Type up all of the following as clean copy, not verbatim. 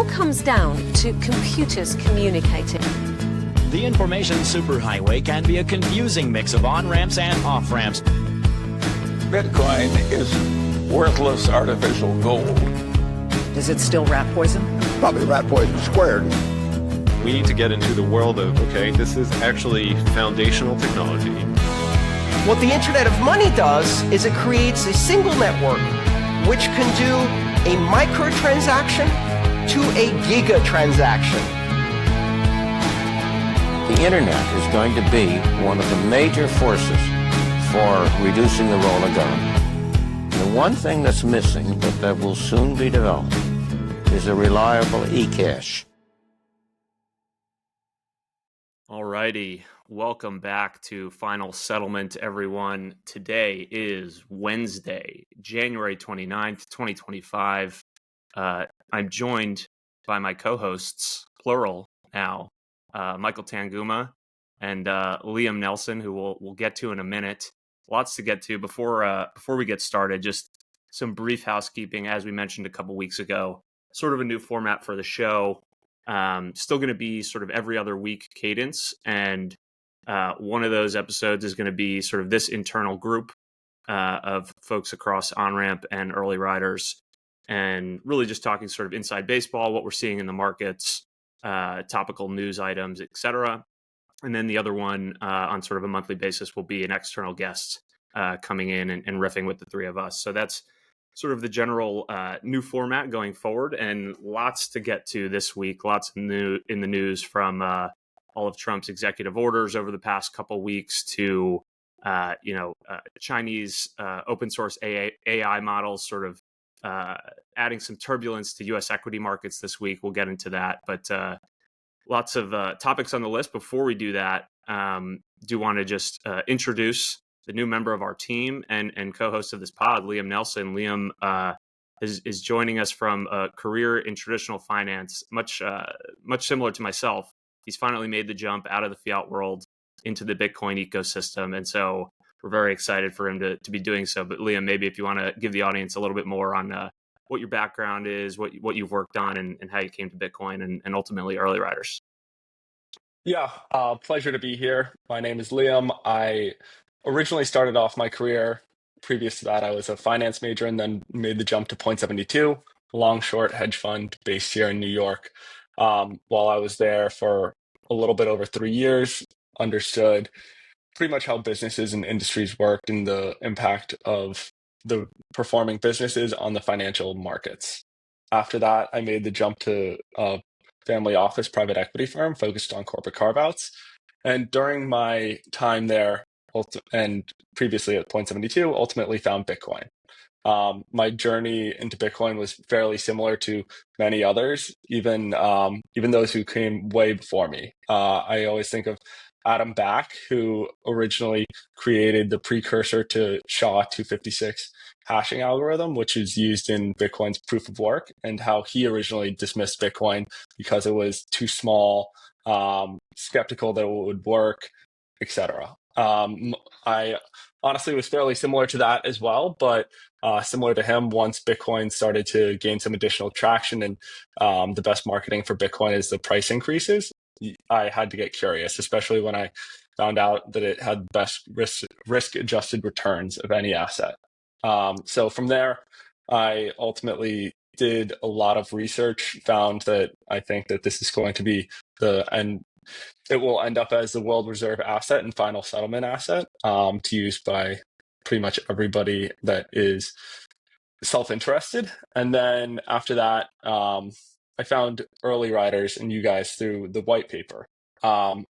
comes down to computers communicating. The information superhighway can be a confusing mix of on-ramps and off-ramps. Bitcoin is worthless artificial gold. Is it still rat poison? Probably rat poison squared. We need to get into the world of, okay, this is actually foundational technology. What the Internet of Money does is it creates a single network which can do a microtransaction to a gigatransaction. The Internet is going to be one of the major forces for reducing the role of government. The one thing that's missing, but that will soon be developed, is a reliable e-cash. Alrighty, welcome back to Final Settlement, everyone. Today is Wednesday, January 29th, 2025. I'm joined by my co-hosts, plural now, Michael Tanguma and Liam Nelson, who we'll get to in a minute. Lots to get to. Before we get started, just some brief housekeeping. As we mentioned a couple weeks ago, sort of a new format for the show. Still going to be sort of every other week cadence, and one of those episodes is going to be sort of this internal group of folks across Onramp and early riders, and really just talking sort of inside baseball, what we're seeing in the markets, topical news items, etc. And then the other one on sort of a monthly basis will be an external guest coming in and riffing with the three of us. So that's sort of the general new format going forward, and lots to get to this week. Lots new in the news from all of Trump's executive orders over the past couple weeks to Chinese open source AI models sort of adding some turbulence to U.S. equity markets this week. We'll get into that, but lots of topics on the list. Before we do that, do want to just introduce the new member of our team and co-host of this pod, Liam Nelson. Liam is joining us from a career in traditional finance, much similar to myself. He's finally made the jump out of the fiat world into the Bitcoin ecosystem, and so we're very excited for him to be doing so. But Liam, maybe if you want to give the audience a little bit more on what your background is, what you've worked on, and how you came to Bitcoin and ultimately early riders. Yeah, pleasure to be here. My name is Liam. I originally started off my career. Previous to that, I was a finance major and then made the jump to Point72, a long-short hedge fund based here in New York. While I was there for a little bit over 3 years, understood pretty much how businesses and industries worked and the impact of the performing businesses on the financial markets. After that, I made the jump to a family office private equity firm focused on corporate carve-outs. And during my time there, and previously at Point72, ultimately found Bitcoin. My journey into Bitcoin was fairly similar to many others, even those who came way before me. I always think of Adam Back, who originally created the precursor to SHA-256 hashing algorithm, which is used in Bitcoin's proof of work, and how he originally dismissed Bitcoin because it was too small, skeptical that it would work, etc. I honestly was fairly similar to that as well, but similar to him, once Bitcoin started to gain some additional traction and the best marketing for Bitcoin is the price increases, I had to get curious, especially when I found out that it had the best risk-adjusted returns of any asset. So from there, I ultimately did a lot of research, found that I think that this is going to be it will end up as the world reserve asset and final settlement asset to use by pretty much everybody that is self-interested. And then after that, I found early riders and you guys through the white paper.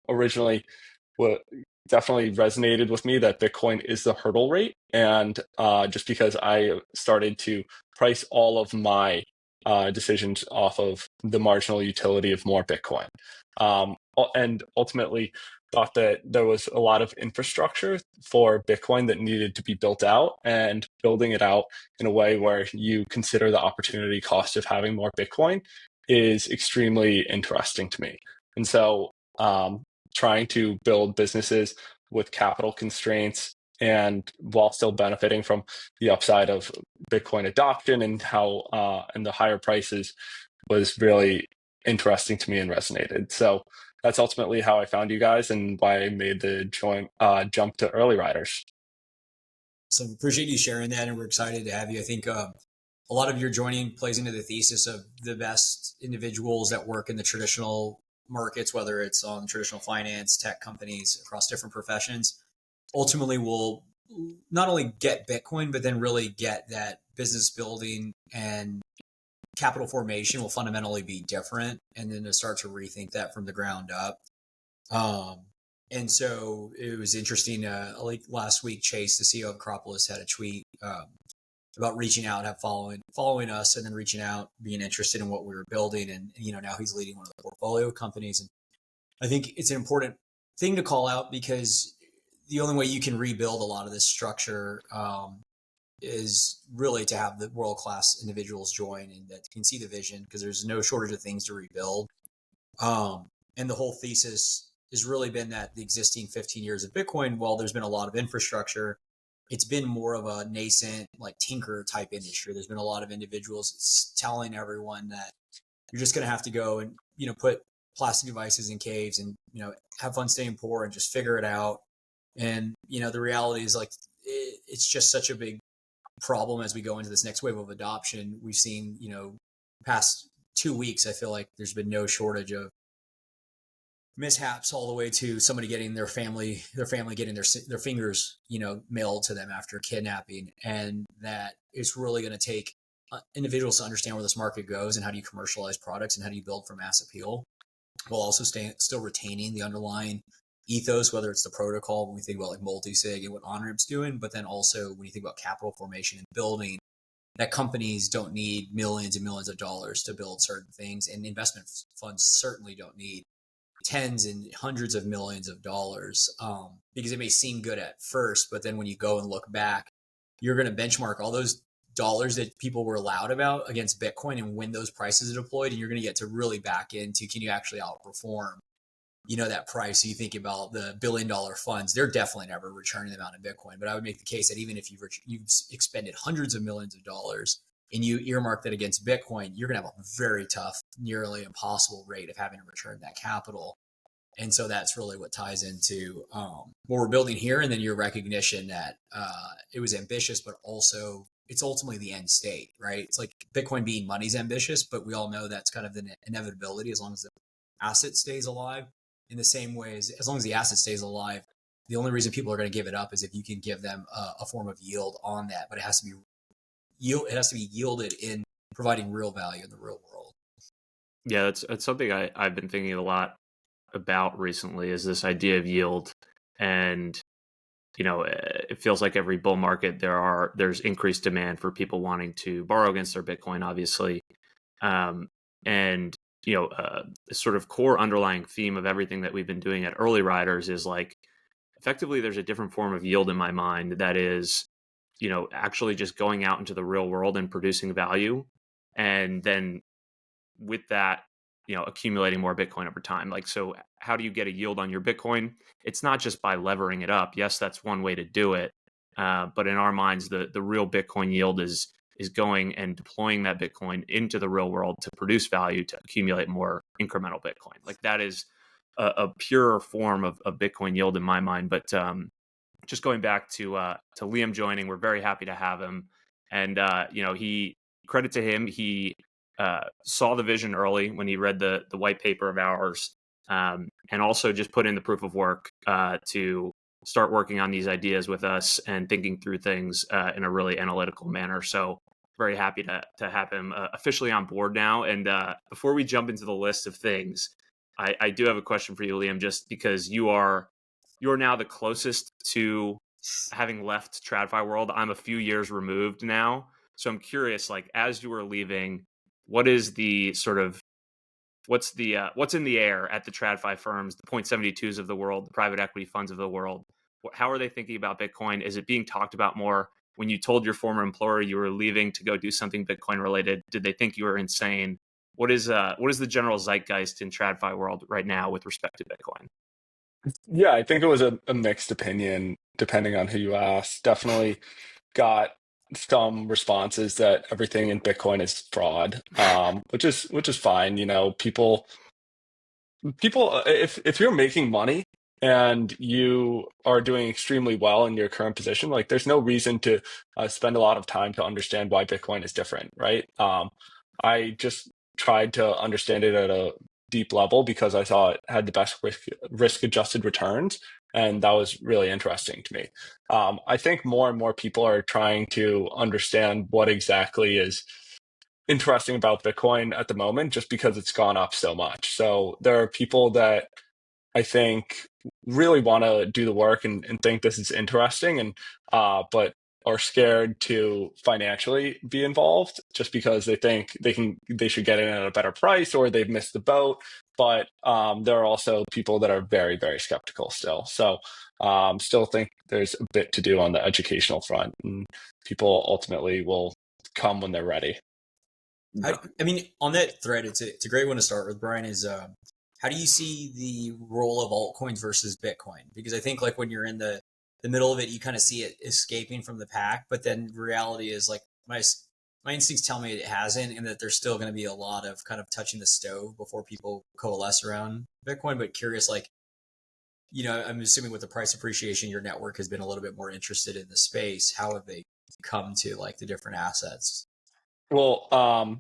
Originally, what definitely resonated with me that Bitcoin is the hurdle rate. And just because I started to price all of my decisions off of the marginal utility of more Bitcoin. And ultimately thought that there was a lot of infrastructure for Bitcoin that needed to be built out, and building it out in a way where you consider the opportunity cost of having more Bitcoin is extremely interesting to me. And so trying to build businesses with capital constraints and while still benefiting from the upside of Bitcoin adoption and how and the higher prices was really interesting to me and resonated. So that's ultimately how I found you guys and why I made the jump to early riders. So appreciate you sharing that, and we're excited to have you. I think a lot of your joining plays into the thesis of the best individuals that work in the traditional markets, whether it's on traditional finance, tech companies across different professions, ultimately will not only get Bitcoin, but then really get that business building and capital formation will fundamentally be different. And then to start to rethink that from the ground up. And so it was interesting, like last week, Chase, the CEO of Acropolis, had a tweet about reaching out, following us, and then reaching out, being interested in what we were building. And, now he's leading one of the portfolio companies. And I think it's an important thing to call out, because the only way you can rebuild a lot of this structure is really to have the world-class individuals join and that can see the vision, because there's no shortage of things to rebuild. And the whole thesis has really been that the existing 15 years of Bitcoin, while there's been a lot of infrastructure, it's been more of a nascent, like tinker type industry. There's been a lot of individuals telling everyone that you're just going to have to go and, put plastic devices in caves and, have fun staying poor and just figure it out. And, the reality is, like, it's just such a big problem as we go into this next wave of adoption. We've seen, past 2 weeks, I feel like there's been no shortage of mishaps, all the way to somebody getting their family getting their fingers, mailed to them after kidnapping. And that it's really going to take individuals to understand where this market goes and how do you commercialize products and how do you build for mass appeal, while also still retaining the underlying ethos, whether it's the protocol, when we think about like multi-sig and what Onramp's doing, but then also when you think about capital formation and building, that companies don't need millions and millions of dollars to build certain things, and investment funds certainly don't need tens and hundreds of millions of dollars, because it may seem good at first, but then when you go and look back, you're going to benchmark all those dollars that people were loud about against Bitcoin and when those prices are deployed, and you're going to get to really back into, can you actually outperform, that price? So you think about the $1 billion funds, they're definitely never returning the amount in Bitcoin, but I would make the case that even if you've expended hundreds of millions of dollars and you earmark that against Bitcoin, you're going to have a very tough, nearly impossible rate of having to return that capital. And so that's really what ties into what we're building here. And then your recognition that it was ambitious, but also it's ultimately the end state, right? It's like Bitcoin being money's ambitious, but we all know that's kind of the inevitability as long as the asset stays alive. In the same way as long as the asset stays alive, the only reason people are going to give it up is if you can give them a form of yield on that, but it has to be yielded in providing real value in the real world. Yeah, that's something I've been thinking a lot about recently, is this idea of yield. And it feels like every bull market there's increased demand for people wanting to borrow against their Bitcoin, obviously. And sort of core underlying theme of everything that we've been doing at early riders is, like, effectively there's a different form of yield in my mind that is actually just going out into the real world and producing value, and then with that accumulating more Bitcoin over time. Like, so how do you get a yield on your Bitcoin? It's not just by levering it up. Yes, that's one way to do it. But in our minds, the real Bitcoin yield is going and deploying that Bitcoin into the real world to produce value, to accumulate more incremental Bitcoin. Like, that is a pure form of Bitcoin yield in my mind. But just going back to Liam joining, we're very happy to have him. And credit to him, he saw the vision early when he read the white paper of ours, and also just put in the proof of work to start working on these ideas with us and thinking through things in a really analytical manner. So very happy to have him officially on board now. And before we jump into the list of things, I do have a question for you, Liam, just because you are now the closest to having left TradFi world. I'm a few years removed now. So I'm curious, like, as you were leaving, what is the sort of, what's in the air at the TradFi firms, the 0.72s of the world, the private equity funds of the world? How are they thinking about Bitcoin? Is it being talked about more? When you told your former employer you were leaving to go do something Bitcoin related, did they think you were insane? What is the general zeitgeist in TradFi world right now with respect to Bitcoin? Yeah, I think it was a mixed opinion depending on who you ask. Definitely got some responses that everything in Bitcoin is fraud, which is fine. You know, people, if you're making money and you are doing extremely well in your current position, like there's no reason to spend a lot of time to understand why Bitcoin is different, right? I just tried to understand it at a deep level because I saw it had the best risk adjusted returns, and that was really interesting to me. I think more and more people are trying to understand what exactly is interesting about Bitcoin at the moment, just because it's gone up so much. So there are people that I think really want to do the work and think this is interesting, and but are scared to financially be involved just because they think they should get in at a better price or they've missed the boat. But there are also people that are very, very skeptical still. So still think there's a bit to do on the educational front, and people ultimately will come when they're ready. I mean, on that thread, it's a great one to start with, Brian, is how do you see the role of altcoins versus Bitcoin? Because I think like when you're in the middle of it, you kind of see it escaping from the pack, but then reality is like my instincts tell me it hasn't, and that there's still going to be a lot of kind of touching the stove before people coalesce around Bitcoin. But curious, like, you know, I'm assuming with the price appreciation, your network has been a little bit more interested in the space. How have they come to like the different assets? Well,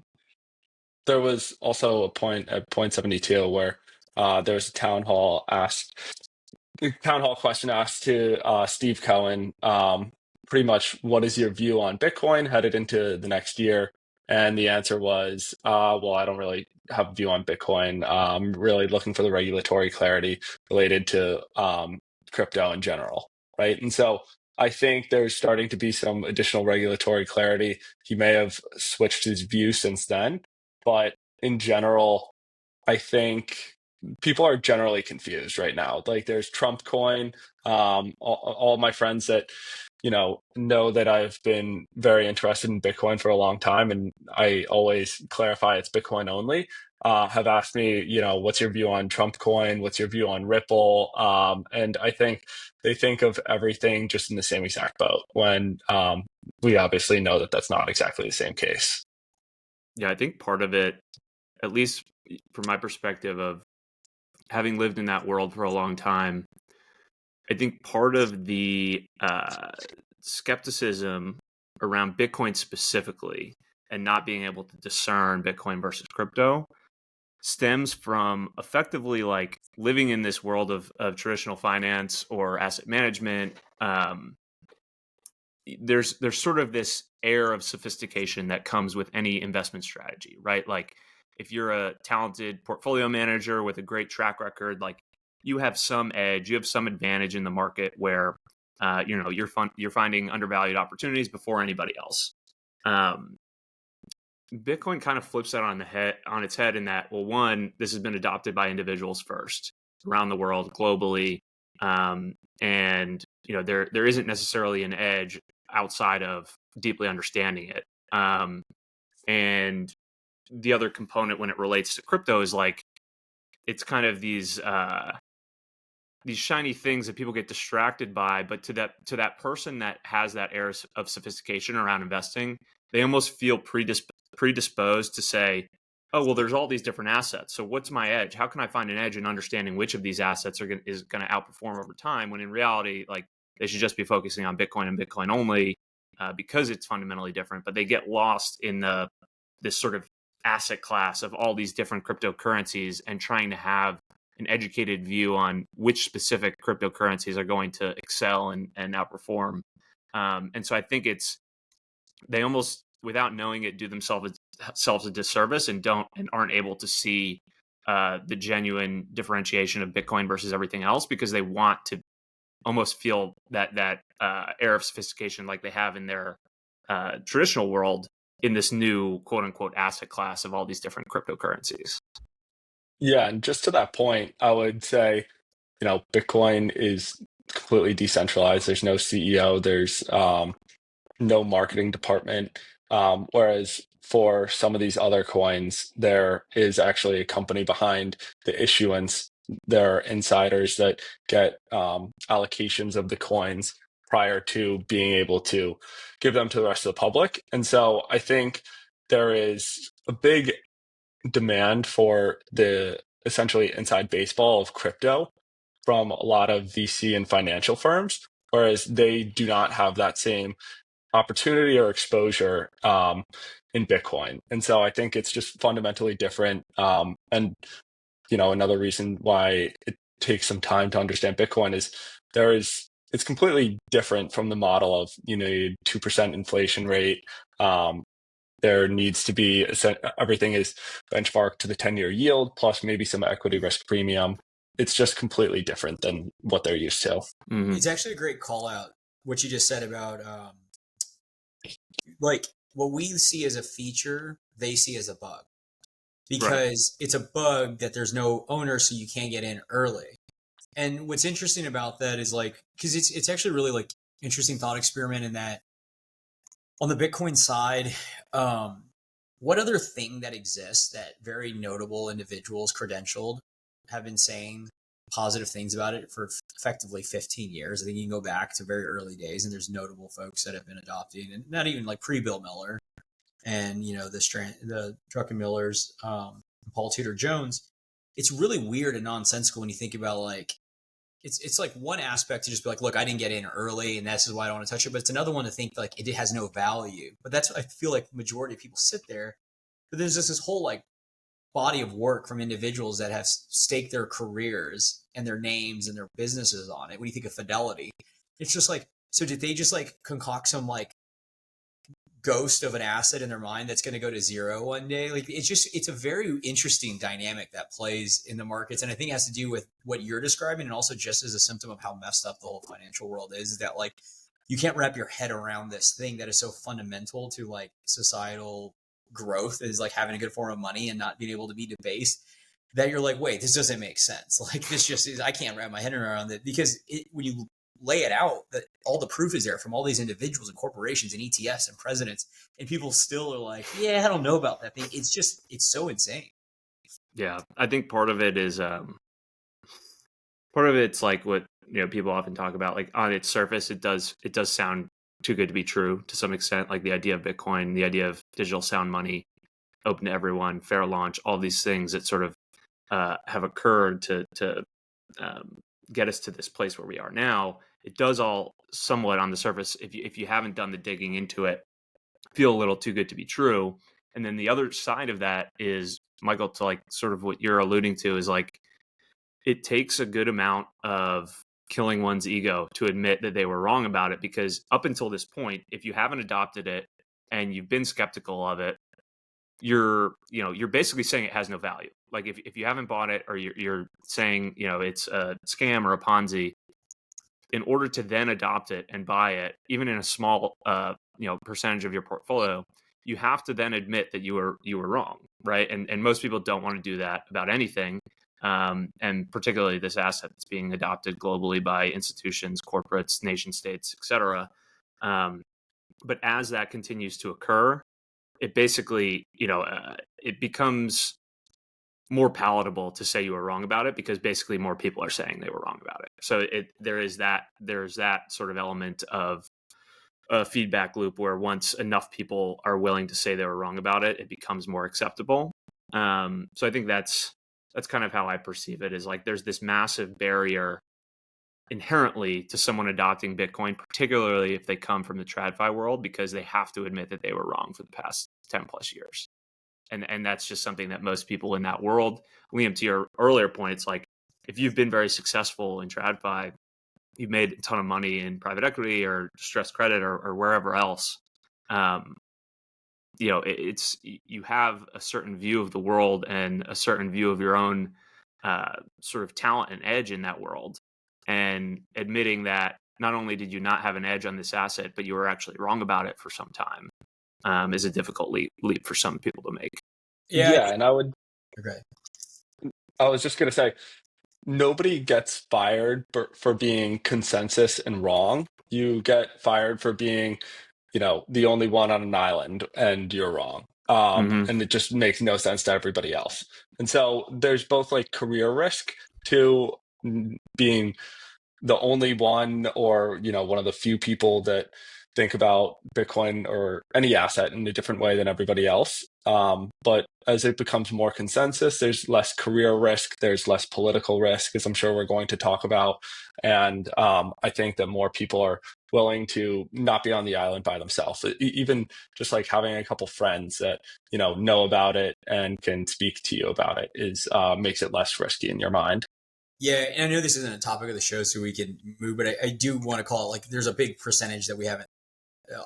there was also a point at point 72 where there was a town hall question asked to Steve Cohen, pretty much what is your view on Bitcoin headed into the next year? And the answer was, well, I don't really have a view on Bitcoin. I'm really looking for the regulatory clarity related to crypto in general, right? And so I think there's starting to be some additional regulatory clarity. He may have switched his view since then, but in general, I think people are generally confused right now. Like there's TrumpCoin. All my friends that know that I've been very interested in Bitcoin for a long time, and I always clarify it's Bitcoin only. Have asked me, what's your view on TrumpCoin? What's your view on Ripple? And I think they think of everything just in the same exact boat when we obviously know that that's not exactly the same case. Yeah, I think part of it, at least from my perspective of having lived in that world for a long time, I think part of the skepticism around Bitcoin specifically and not being able to discern Bitcoin versus crypto stems from effectively like living in this world of traditional finance or asset management. There's sort of this air of sophistication that comes with any investment strategy, right? Like if you're a talented portfolio manager with a great track record, like you have some edge, you have some advantage in the market where you're finding undervalued opportunities before anybody else. Bitcoin kind of flips that on its head in that, well, one, this has been adopted by individuals first around the world globally, and there isn't necessarily an edge outside of deeply understanding it. And the other component when it relates to crypto is like it's kind of these shiny things that people get distracted by, but to that person that has that air of sophistication around investing, they almost feel predisposed to say, oh, well, there's all these different assets. So what's my edge? How can I find an edge in understanding which of these assets is going to outperform over time? When in reality, like they should just be focusing on Bitcoin and Bitcoin only because it's fundamentally different. But they get lost in this sort of asset class of all these different cryptocurrencies and trying to have an educated view on which specific cryptocurrencies are going to excel and outperform. And so I think they almost, without knowing it, do themselves a disservice and aren't able to see the genuine differentiation of Bitcoin versus everything else, because they want to almost feel that air of sophistication like they have in their traditional world in this new quote unquote asset class of all these different cryptocurrencies. Yeah, and just to that point, I would say, Bitcoin is completely decentralized. There's no CEO, there's no marketing department. Whereas for some of these other coins, there is actually a company behind the issuance. There are insiders that get allocations of the coins prior to being able to give them to the rest of the public. And so I think there is a big demand for the essentially inside baseball of crypto from a lot of VC and financial firms, whereas they do not have that same opportunity or exposure in Bitcoin. And so I think it's just fundamentally different. And another reason why it takes some time to understand Bitcoin is it's completely different from the model of 2% inflation rate. There needs to be everything is benchmarked to the 10-year yield plus maybe some equity risk premium. It's just completely different than what they're used to. Mm-hmm. It's actually a great call out what you just said about like what we see as a feature, they see as a bug, because it's a bug that there's no owner, so you can't get in early. And what's interesting about that is because it's actually really interesting thought experiment in that on the Bitcoin side, what other thing that exists that very notable individuals credentialed have been saying positive things about it for effectively 15 years. I think you can go back to very early days, and there's notable folks that have been adopting, and not even pre-Bill Miller and the Druckenmillers, Paul Tudor Jones. It's really weird and nonsensical when you think about it's one aspect to just be look, I didn't get in early and this is why I don't want to touch it. But it's another one to think it has no value. But that's I feel the majority of people sit there. But there's just this whole body of work from individuals that have staked their careers and their names and their businesses on it. When you think of Fidelity, it's just so did they just concoct some ghost of an asset in their mind that's going to go to zero one day? It's a very interesting dynamic that plays in the markets, and I think it has to do with what you're describing, and also just as a symptom of how messed up the whole financial world is that you can't wrap your head around this thing that is so fundamental to societal growth, is having a good form of money and not being able to be debased, that you're wait, this doesn't make sense. This just is, I can't wrap my head around it, because when you lay it out, that all the proof is there from all these individuals and corporations and ETFs and presidents, and people still are yeah, I don't know about that thing. It's so insane. Yeah, I think part of it is it's what people often talk about. On its surface, it does sound too good to be true to some extent. The idea of Bitcoin, the idea of digital sound money, open to everyone, fair launch, all these things that sort of have occurred to get us to this place where we are now. It does all somewhat on the surface, if you haven't done the digging into it, feel a little too good to be true. And then the other side of that is, Michael, to sort of what you're alluding to, is it takes a good amount of killing one's ego to admit that they were wrong about it, because up until this point, if you haven't adopted it and you've been skeptical of it, you're basically saying it has no value. If you haven't bought it, or you're saying it's a scam or a Ponzi, in order to then adopt it and buy it, even in a small percentage of your portfolio, you have to then admit that you were wrong, right? And most people don't want to do that about anything, and particularly this asset that's being adopted globally by institutions, corporates, nation states, etc. But as that continues to occur, it basically it becomes more palatable to say you were wrong about it, because basically more people are saying they were wrong about it. So there's that sort of element of a feedback loop where once enough people are willing to say they were wrong about it, it becomes more acceptable. So I think that's kind of how I perceive it, is there's this massive barrier inherently to someone adopting Bitcoin, particularly if they come from the TradFi world, because they have to admit that they were wrong for the past 10 plus years. And that's just something that most people in that world, Liam, to your earlier point, it's if you've been very successful in TradFi, you've made a ton of money in private equity or distressed credit or wherever else, it's you have a certain view of the world and a certain view of your own sort of talent and edge in that world. And admitting that not only did you not have an edge on this asset, but you were actually wrong about it for some time, is a difficult leap for some people to make. Yeah, and I was just going to say, nobody gets fired for being consensus and wrong. You get fired for being, the only one on an island and you're wrong. And it just makes no sense to everybody else. And so there's both career risk to being the only one, or one of the few people that think about Bitcoin or any asset in a different way than everybody else. But as it becomes more consensus, there's less career risk, there's less political risk, as I'm sure we're going to talk about. And I think that more people are willing to not be on the island by themselves. Even just like having a couple friends that know about it and can speak to you about it is makes it less risky in your mind. Yeah, and I know this isn't a topic of the show, so we can move, but I do want to call it, like, there's a big percentage that we haven't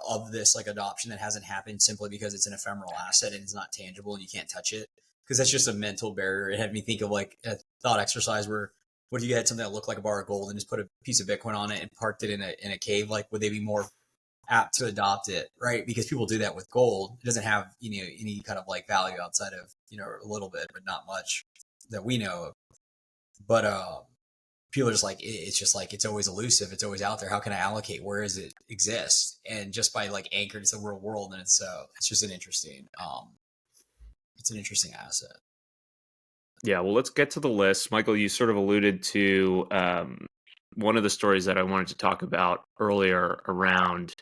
of this like adoption that hasn't happened simply because it's an ephemeral asset and it's not tangible and you can't touch it, because that's just a mental barrier. It had me think of like a thought exercise where, what if you had something that looked like a bar of gold and just put a piece of Bitcoin on it and parked it in a cave? Like, would they be more apt to adopt it, right? Because people do that with gold. It doesn't have any kind of like value outside of a little bit, but not much that we know of. But people are just like, it's just like, it's always elusive, it's always out there. How can I allocate? Where does it exist? And just by like anchored to the real world, and it's just an interesting asset. Yeah, well, let's get to the list. Michael, you sort of alluded to one of the stories that I wanted to talk about earlier around.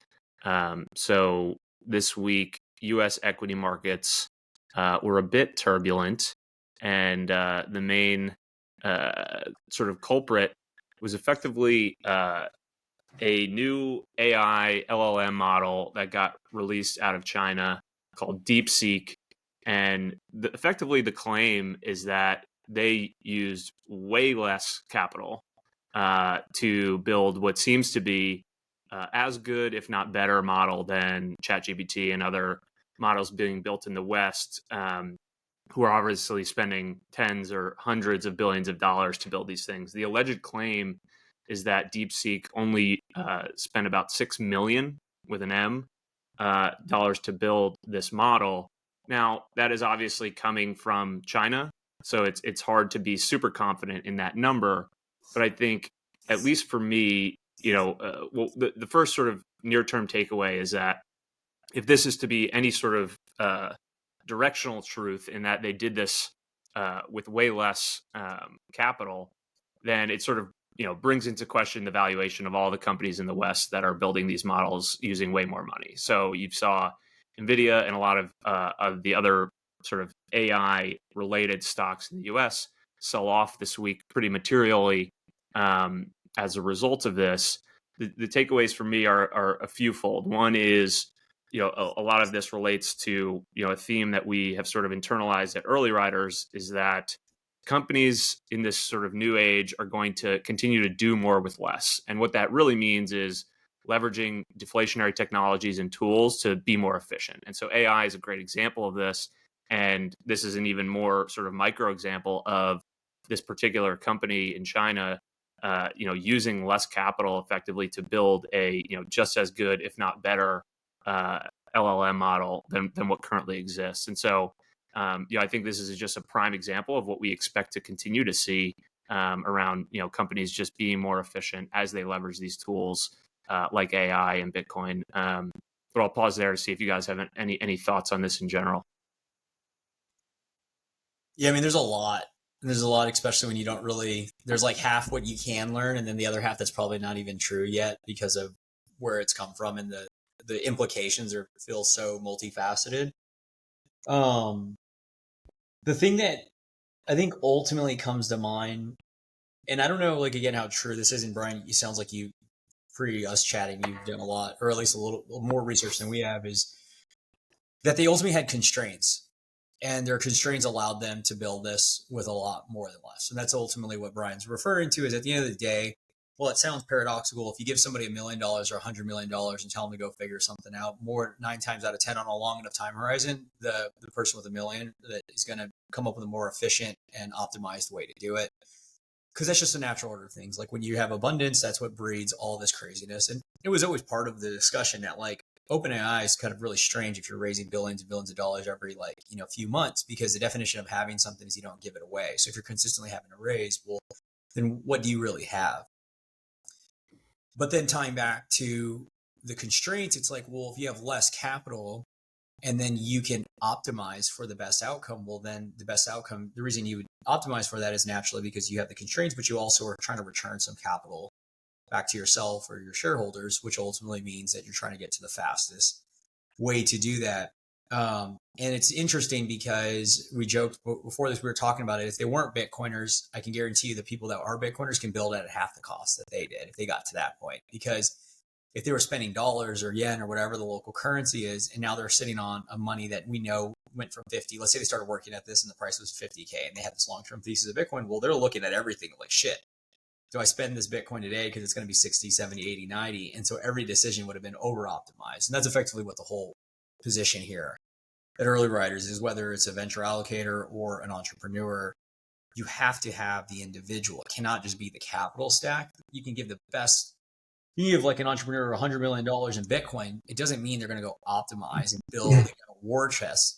So this week, U.S. equity markets were a bit turbulent, and the main sort of culprit was effectively a new AI LLM model that got released out of China called DeepSeek. And effectively the claim is that they used way less capital to build what seems to be as good, if not better, model than ChatGPT and other models being built in the West, who are obviously spending tens or hundreds of billions of dollars to build these things. The alleged claim is that DeepSeek only spent about $6 million with an M dollars to build this model. Now, that is obviously coming from China, so it's hard to be super confident in that number. But I think, at least for me, the first sort of near-term takeaway is that if this is to be any sort of directional truth in that they did this with way less capital, then it sort of brings into question the valuation of all the companies in the West that are building these models using way more money. So you saw NVIDIA and a lot of the other sort of AI related stocks in the US sell off this week pretty materially as a result of this. The takeaways for me are a fewfold. One is, a lot of this relates to, a theme that we have sort of internalized at Early Riders, is that companies in this sort of new age are going to continue to do more with less. And what that really means is leveraging deflationary technologies and tools to be more efficient. And so AI is a great example of this. And this is an even more sort of micro example of this particular company in China, using less capital effectively to build a, just as good, if not better, LLM model than what currently exists. And so, I think this is just a prime example of what we expect to continue to see around, companies just being more efficient as they leverage these tools like AI and Bitcoin. But I'll pause there to see if you guys have any thoughts on this in general. Yeah, I mean, there's a lot, especially when you don't really, there's like half what you can learn, and then the other half that's probably not even true yet because of where it's come from, and the implications feel so multifaceted. The thing that I think ultimately comes to mind, and I don't know, like, again, how true this is, and Brian, it sounds like pre us chatting, you've done a lot, or at least a little more research than we have, is that they ultimately had constraints, and their constraints allowed them to build this with a lot more than less. And that's ultimately what Brian's referring to, is at the end of the day, well, it sounds paradoxical. If you give somebody $1 million or $100 million and tell them to go figure something out, 9 times out of 10 on a long enough time horizon, the person with $1 million that is going to come up with a more efficient and optimized way to do it. Because that's just a natural order of things. Like, when you have abundance, that's what breeds all this craziness. And it was always part of the discussion that, like, OpenAI is kind of really strange if you're raising billions and billions of dollars every few months, because the definition of having something is you don't give it away. So if you're consistently having to raise, well, then what do you really have? But then tying back to the constraints, it's like, well, if you have less capital and then you can optimize for the best outcome, well, then the best outcome, the reason you would optimize for that is naturally because you have the constraints, but you also are trying to return some capital back to yourself or your shareholders, which ultimately means that you're trying to get to the fastest way to do that. And it's interesting because we joked before this, we were talking about it. If they weren't Bitcoiners, I can guarantee you the people that are Bitcoiners can build at half the cost that they did if they got to that point. Because if they were spending dollars or yen or whatever the local currency is, and now they're sitting on a money that we know went from 50, let's say they started working at this and the price was 50K and they had this long-term thesis of Bitcoin. Well, they're looking at everything like, shit, do I spend this Bitcoin today because it's going to be 60, 70, 80, 90? And so every decision would have been over-optimized. And that's effectively what the whole position here at Early Riders is, whether it's a venture allocator or an entrepreneur, you have to have the individual. It cannot just be the capital stack. You can give the best, you can give like an entrepreneur $100 million in Bitcoin. It doesn't mean they're going to go optimize and build a war chest.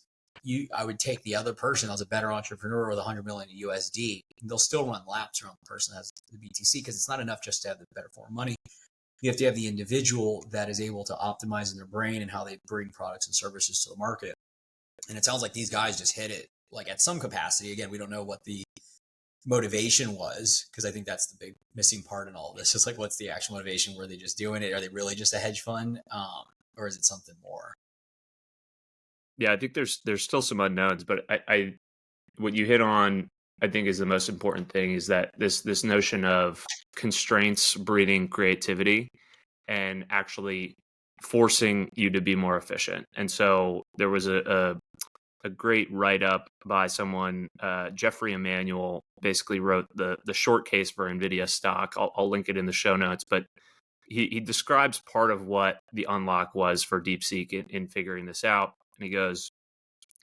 I would take the other person as a better entrepreneur with 100 million in USD, and they'll still run laps around the person that has the BTC, because it's not enough just to have the better form of money. You have to have the individual that is able to optimize in their brain and how they bring products and services to the market. And it sounds like these guys just hit it like at some capacity. Again, we don't know what the motivation was, because I think that's the big missing part in all of this. It's like, what's the actual motivation? Were they just doing it? Are they really just a hedge fund? Or is it something more? Yeah, I think there's still some unknowns, but I what you hit on, I think, is the most important thing, is that this notion of constraints breeding creativity and actually forcing you to be more efficient. And so there was a great write-up by someone, Jeffrey Emanuel, basically wrote the short case for NVIDIA stock. I'll link it in the show notes, but he describes part of what the unlock was for DeepSeek in figuring this out. And he goes,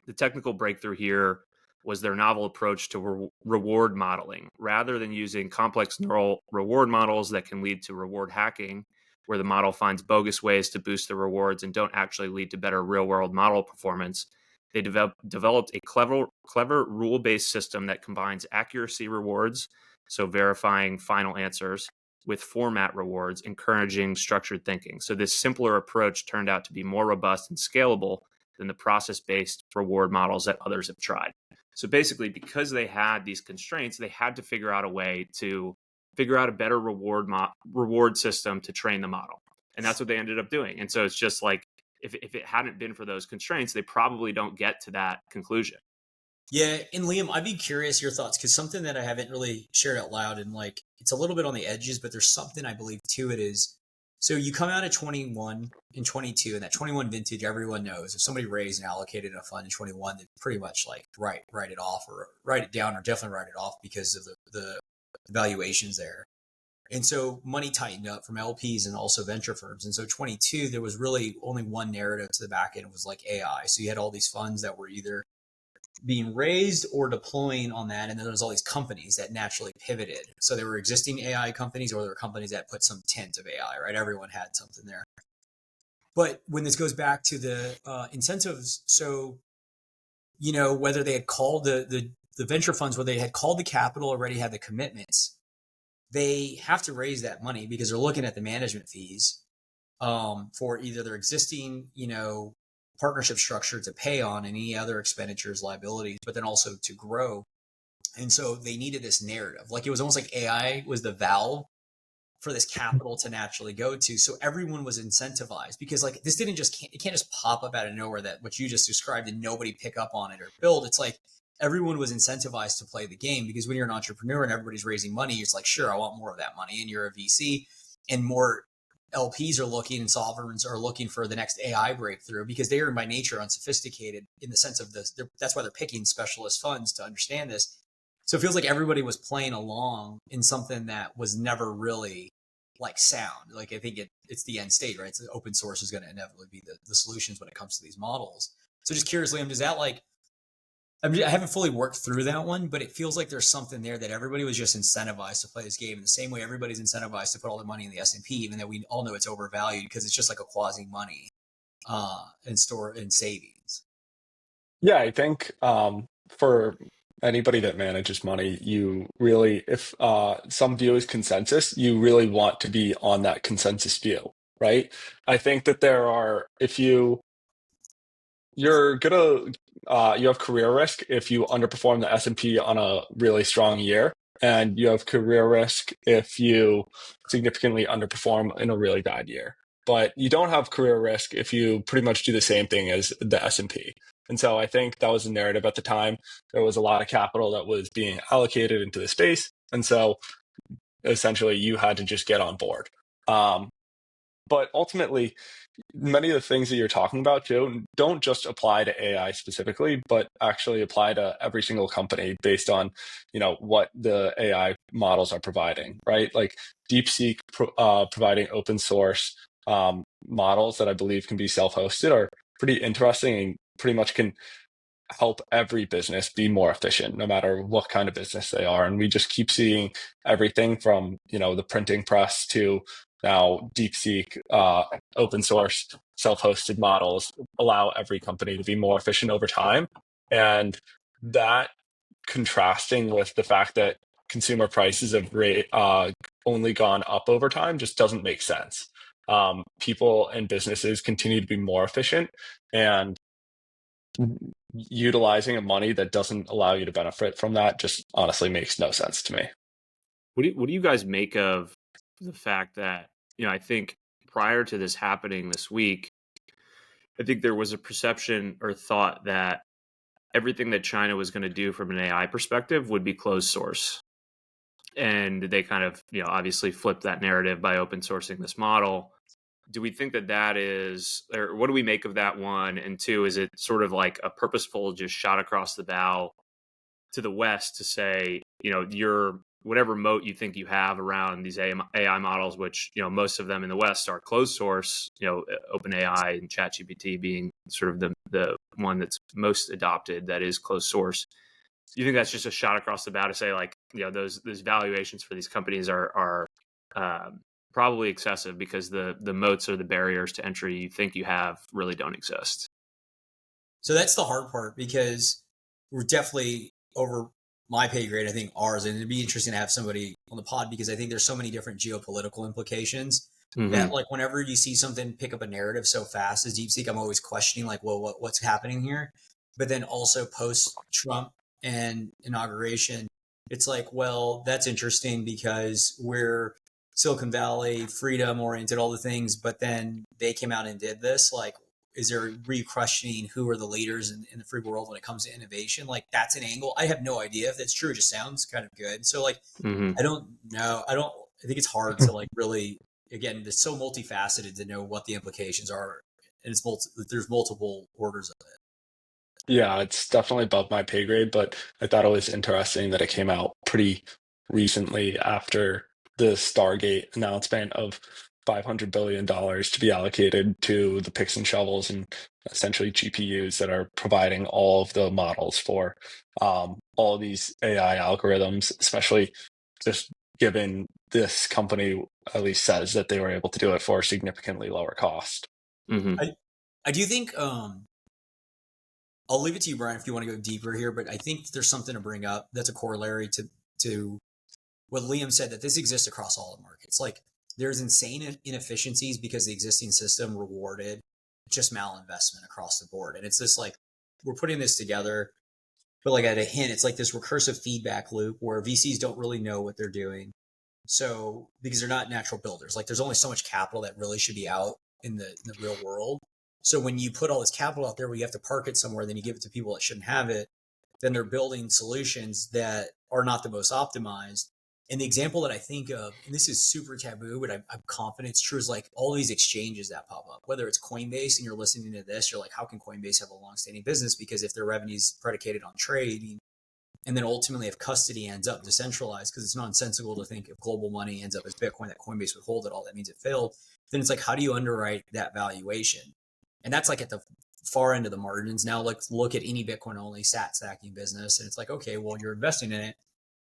the technical breakthrough here was their novel approach to reward modeling. Rather than using complex neural reward models that can lead to reward hacking, where the model finds bogus ways to boost the rewards and don't actually lead to better real-world model performance, they developed a clever rule-based system that combines accuracy rewards, so verifying final answers, with format rewards, encouraging structured thinking. So this simpler approach turned out to be more robust and scalable than the process-based reward models that others have tried. So basically, because they had these constraints, they had to figure out a way to figure out a better reward system to train the model. And that's what they ended up doing. And so it's just like, if it hadn't been for those constraints, they probably don't get to that conclusion. Yeah, and Liam, I'd be curious your thoughts, because something that I haven't really shared out loud, and like it's a little bit on the edges, but there's something I believe to it is, so you come out of 21 and 22, and that 21 vintage, everyone knows if somebody raised and allocated a fund in 21, they pretty much like write it off or write it down, or definitely write it off because of the valuations there. And so money tightened up from LPs and also venture firms. And so 22, there was really only one narrative to the back end. It was like AI. So you had all these funds that were either being raised or deploying on that. And then there was all these companies that naturally pivoted. So there were existing AI companies, or there were companies that put some tint of AI, right? Everyone had something there. But when this goes back to the incentives, so, you know, whether they had called the venture funds, where they had called the capital, already had the commitments, they have to raise that money because they're looking at the management fees for either their existing, you know, partnership structure to pay on any other expenditures, liabilities, but then also to grow. And so they needed this narrative. Like it was almost like AI was the valve for this capital to naturally go to. So everyone was incentivized, because like this didn't just, it can't just pop up out of nowhere, that what you just described, and nobody pick up on it or build. It's like everyone was incentivized to play the game, because when you're an entrepreneur and everybody's raising money, it's like, sure, I want more of that money. And you're a VC, and more LPs are looking, and sovereigns are looking for the next AI breakthrough, because they are by nature unsophisticated in the sense of this. That's why they're picking specialist funds to understand this. So it feels like everybody was playing along in something that was never really like sound. Like I think it's the end state, right? So open source is going to inevitably be the solutions when it comes to these models. So just curious, Liam, does that like, I haven't fully worked through that one, but it feels like there's something there that everybody was just incentivized to play this game in the same way everybody's incentivized to put all their money in the S&P, even though we all know it's overvalued, because it's just like a quasi money and store and savings. Yeah, I think for anybody that manages money, you really, if some view is consensus, you really want to be on that consensus view, right? I think that there are, if you're gonna you have career risk if you underperform the S&P on a really strong year. and you have career risk if you significantly underperform in a really bad year. But you don't have career risk if you pretty much do the same thing as the S&P. And so I think that was the narrative at the time. There was a lot of capital that was being allocated into the space. And so essentially you had to just get on board. But ultimately, many of the things that you're talking about, Joe, don't just apply to AI specifically, but actually apply to every single company based on, what the AI models are providing, right? Like DeepSeek providing open source models that I believe can be self-hosted are pretty interesting and pretty much can help every business be more efficient, no matter what kind of business they are. And we just keep seeing everything from, the printing press to now DeepSeek, open source, self-hosted models allow every company to be more efficient over time. And that contrasting with the fact that consumer prices have only gone up over time just doesn't make sense. People and businesses continue to be more efficient, and utilizing a money that doesn't allow you to benefit from that just honestly makes no sense to me. What do you guys make of the fact that, I think prior to this happening this week, I think there was a perception or thought that everything that China was going to do from an AI perspective would be closed source. And they kind of, obviously flipped that narrative by open sourcing this model. Do we think that is, or what do we make of that, one? And two, is it sort of like a purposeful just shot across the bow to the West to say, your whatever moat you think you have around these AI models, which, most of them in the West are closed source, OpenAI and ChatGPT being sort of the one that's most adopted that is closed source. Do you think that's just a shot across the bow to say, like, those valuations for these companies are probably excessive because the moats or the barriers to entry you think you have really don't exist? So that's the hard part, because we're definitely over my pay grade, I think ours, and it'd be interesting to have somebody on the pod, because I think there's so many different geopolitical implications that, like, whenever you see something pick up a narrative so fast as DeepSeek, I'm always questioning, like, well, what's happening here? But then also post Trump and inauguration, it's like, well, that's interesting because we're Silicon Valley, freedom oriented, all the things, but then they came out and did this. Like, is there re-questioning who are the leaders in the free world when it comes to innovation? Like, that's an angle. I have no idea if that's true. It just sounds kind of good. So, like, I don't know. I think it's hard to, like, really, again, it's so multifaceted to know what the implications are. And there's multiple orders of it. Yeah, it's definitely above my pay grade, but I thought it was interesting that it came out pretty recently after the Stargate announcement of $500 billion to be allocated to the picks and shovels and essentially GPUs that are providing all of the models for all of these AI algorithms, especially just given this company at least says that they were able to do it for a significantly lower cost. I do think, I'll leave it to you, Brian, if you want to go deeper here, but I think there's something to bring up that's a corollary to what Liam said, that this exists across all the markets. Like, there's insane inefficiencies because the existing system rewarded just malinvestment across the board. And it's this, like, we're putting this together, but like at a hint, it's like this recursive feedback loop where VCs don't really know what they're doing. So, because they're not natural builders, like, there's only so much capital that really should be out in the real world. So when you put all this capital out there where you have to park it somewhere, then you give it to people that shouldn't have it, then they're building solutions that are not the most optimized. And the example that I think of, and this is super taboo, but I'm confident it's true, is like all these exchanges that pop up, whether it's Coinbase and you're listening to this, you're like, how can Coinbase have a long-standing business? Because if their revenue is predicated on trading, and then ultimately if custody ends up decentralized, because it's nonsensical to think if global money ends up as Bitcoin, that Coinbase would hold it all, that means it failed. Then it's like, how do you underwrite that valuation? And that's like at the far end of the margins. Now, like, look at any Bitcoin only sat stacking business, and it's like, okay, well, you're investing in it.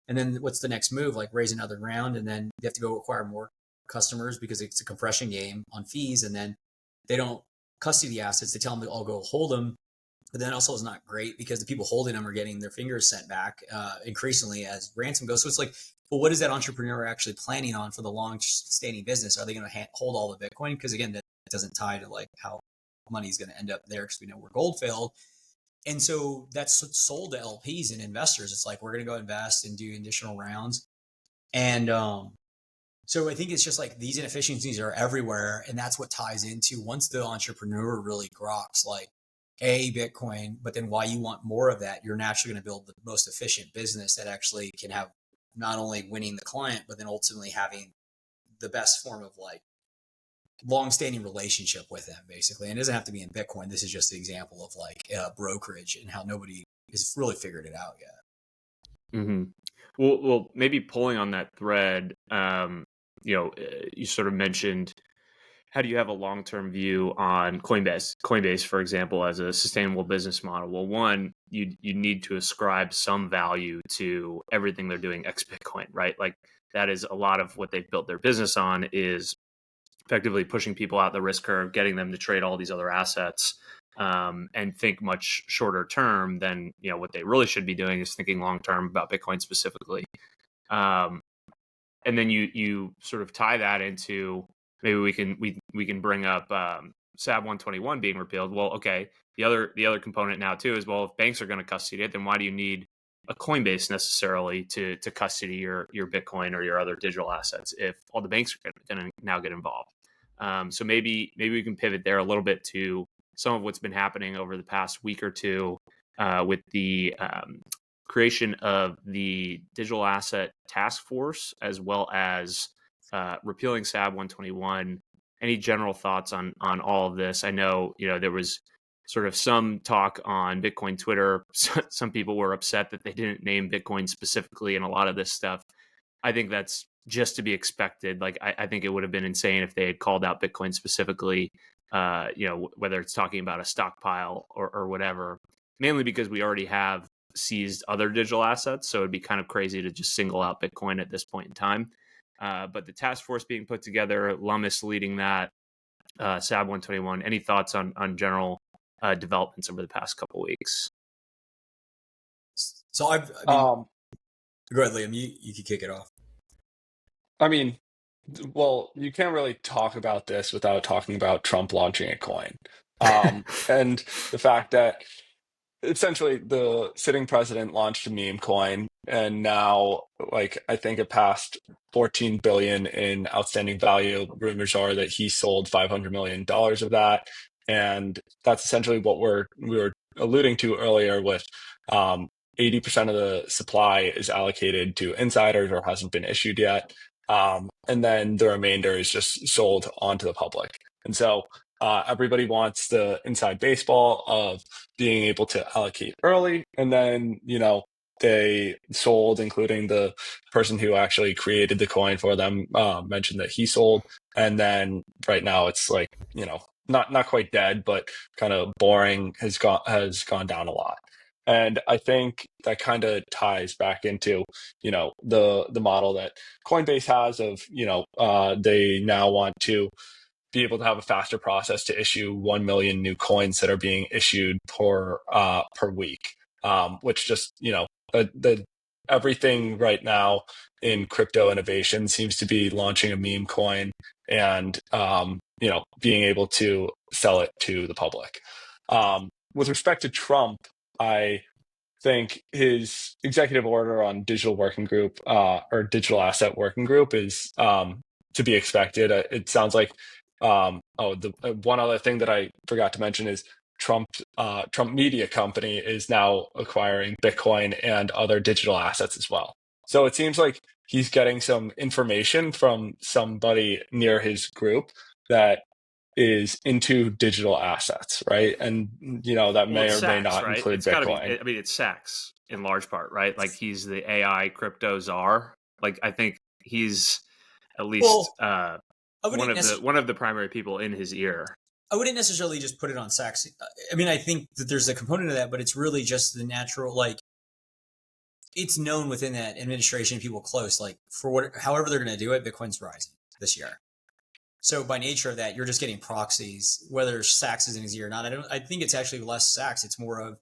And then what's the next move? Like, raise another round, and then you have to go acquire more customers because it's a compression game on fees. And then they don't custody the assets. They tell them to all go hold them. But then also is not great because the people holding them are getting their fingers sent back increasingly as ransom goes. So it's like, well, what is that entrepreneur actually planning on for the long-standing business? Are they going to hold all the Bitcoin? Because again, that doesn't tie to like how money is going to end up there, because we know where gold failed. And so that's sold to LPs and investors. It's like, we're going to go invest and do additional rounds. And so I think it's just like these inefficiencies are everywhere. And that's what ties into, once the entrepreneur really groks like Bitcoin, but then why you want more of that, you're naturally going to build the most efficient business that actually can have not only winning the client, but then ultimately having the best form of like long-standing relationship with them, basically. And it doesn't have to be in Bitcoin. This is just an example of like brokerage and how nobody has really figured it out yet. Mm-hmm. Well, maybe pulling on that thread, you sort of mentioned, how do you have a long-term view on Coinbase, for example, as a sustainable business model? Well, one, you need to ascribe some value to everything they're doing ex Bitcoin, right? Like that is a lot of what they've built their business on, is effectively pushing people out the risk curve, getting them to trade all these other assets, and think much shorter term than what they really should be doing is thinking long term about Bitcoin specifically. And then you sort of tie that into, maybe we can bring up SAB 121 being repealed. Well, okay, the other component now too is, well, if banks are going to custody it, then why do you need a Coinbase necessarily to custody your Bitcoin or your other digital assets if all the banks are going to now get involved? So maybe we can pivot there a little bit to some of what's been happening over the past week or two with the creation of the Digital Asset Task Force, as well as repealing SAB 121. Any general thoughts on all of this? I know there was sort of some talk on Bitcoin Twitter. Some people were upset that they didn't name Bitcoin specifically in a lot of this stuff. I think that's just to be expected. Like, I think it would have been insane if they had called out Bitcoin specifically, whether it's talking about a stockpile or whatever, mainly because we already have seized other digital assets. So it'd be kind of crazy to just single out Bitcoin at this point in time. But the task force being put together, Lummis leading that, SAB 121, any thoughts on general developments over the past couple of weeks? So I mean, go ahead, Liam, you can kick it off. I mean, well, you can't really talk about this without talking about Trump launching a coin. And the fact that essentially the sitting president launched a meme coin, and now, like, I think it passed 14 billion in outstanding value. Rumors are that he sold $500 million of that. And that's essentially what we were alluding to earlier with 80% of the supply is allocated to insiders or hasn't been issued yet. And then the remainder is just sold onto the public. And so everybody wants the inside baseball of being able to allocate early. And then, they sold, including the person who actually created the coin for them, mentioned that he sold. And then right now it's like, not quite dead, but kind of boring, has gone down a lot. And I think that kind of ties back into, the model that Coinbase has of, they now want to be able to have a faster process to issue 1 million new coins that are being issued per week, which just, the everything right now in crypto innovation seems to be launching a meme coin and, being able to sell it to the public. With respect to Trump, I think his executive order on digital working group or digital asset working group is to be expected. It sounds like one other thing that I forgot to mention is Trump Media Company is now acquiring Bitcoin and other digital assets as well. So it seems like he's getting some information from somebody near his group that is into digital assets, right? And that may or may not include Bitcoin. It's Sachs in large part, right? Like, he's the AI crypto czar. Like, I think he's at least one of the primary people in his ear. I wouldn't necessarily just put it on Sachs. I mean, I think that there's a component of that, but it's really just the natural, like, it's known within that administration, people close, like, however they're going to do it, Bitcoin's rising this year. So by nature of that, you're just getting proxies, whether Sachs is in his ear or not. I think it's actually less Sachs. It's more of,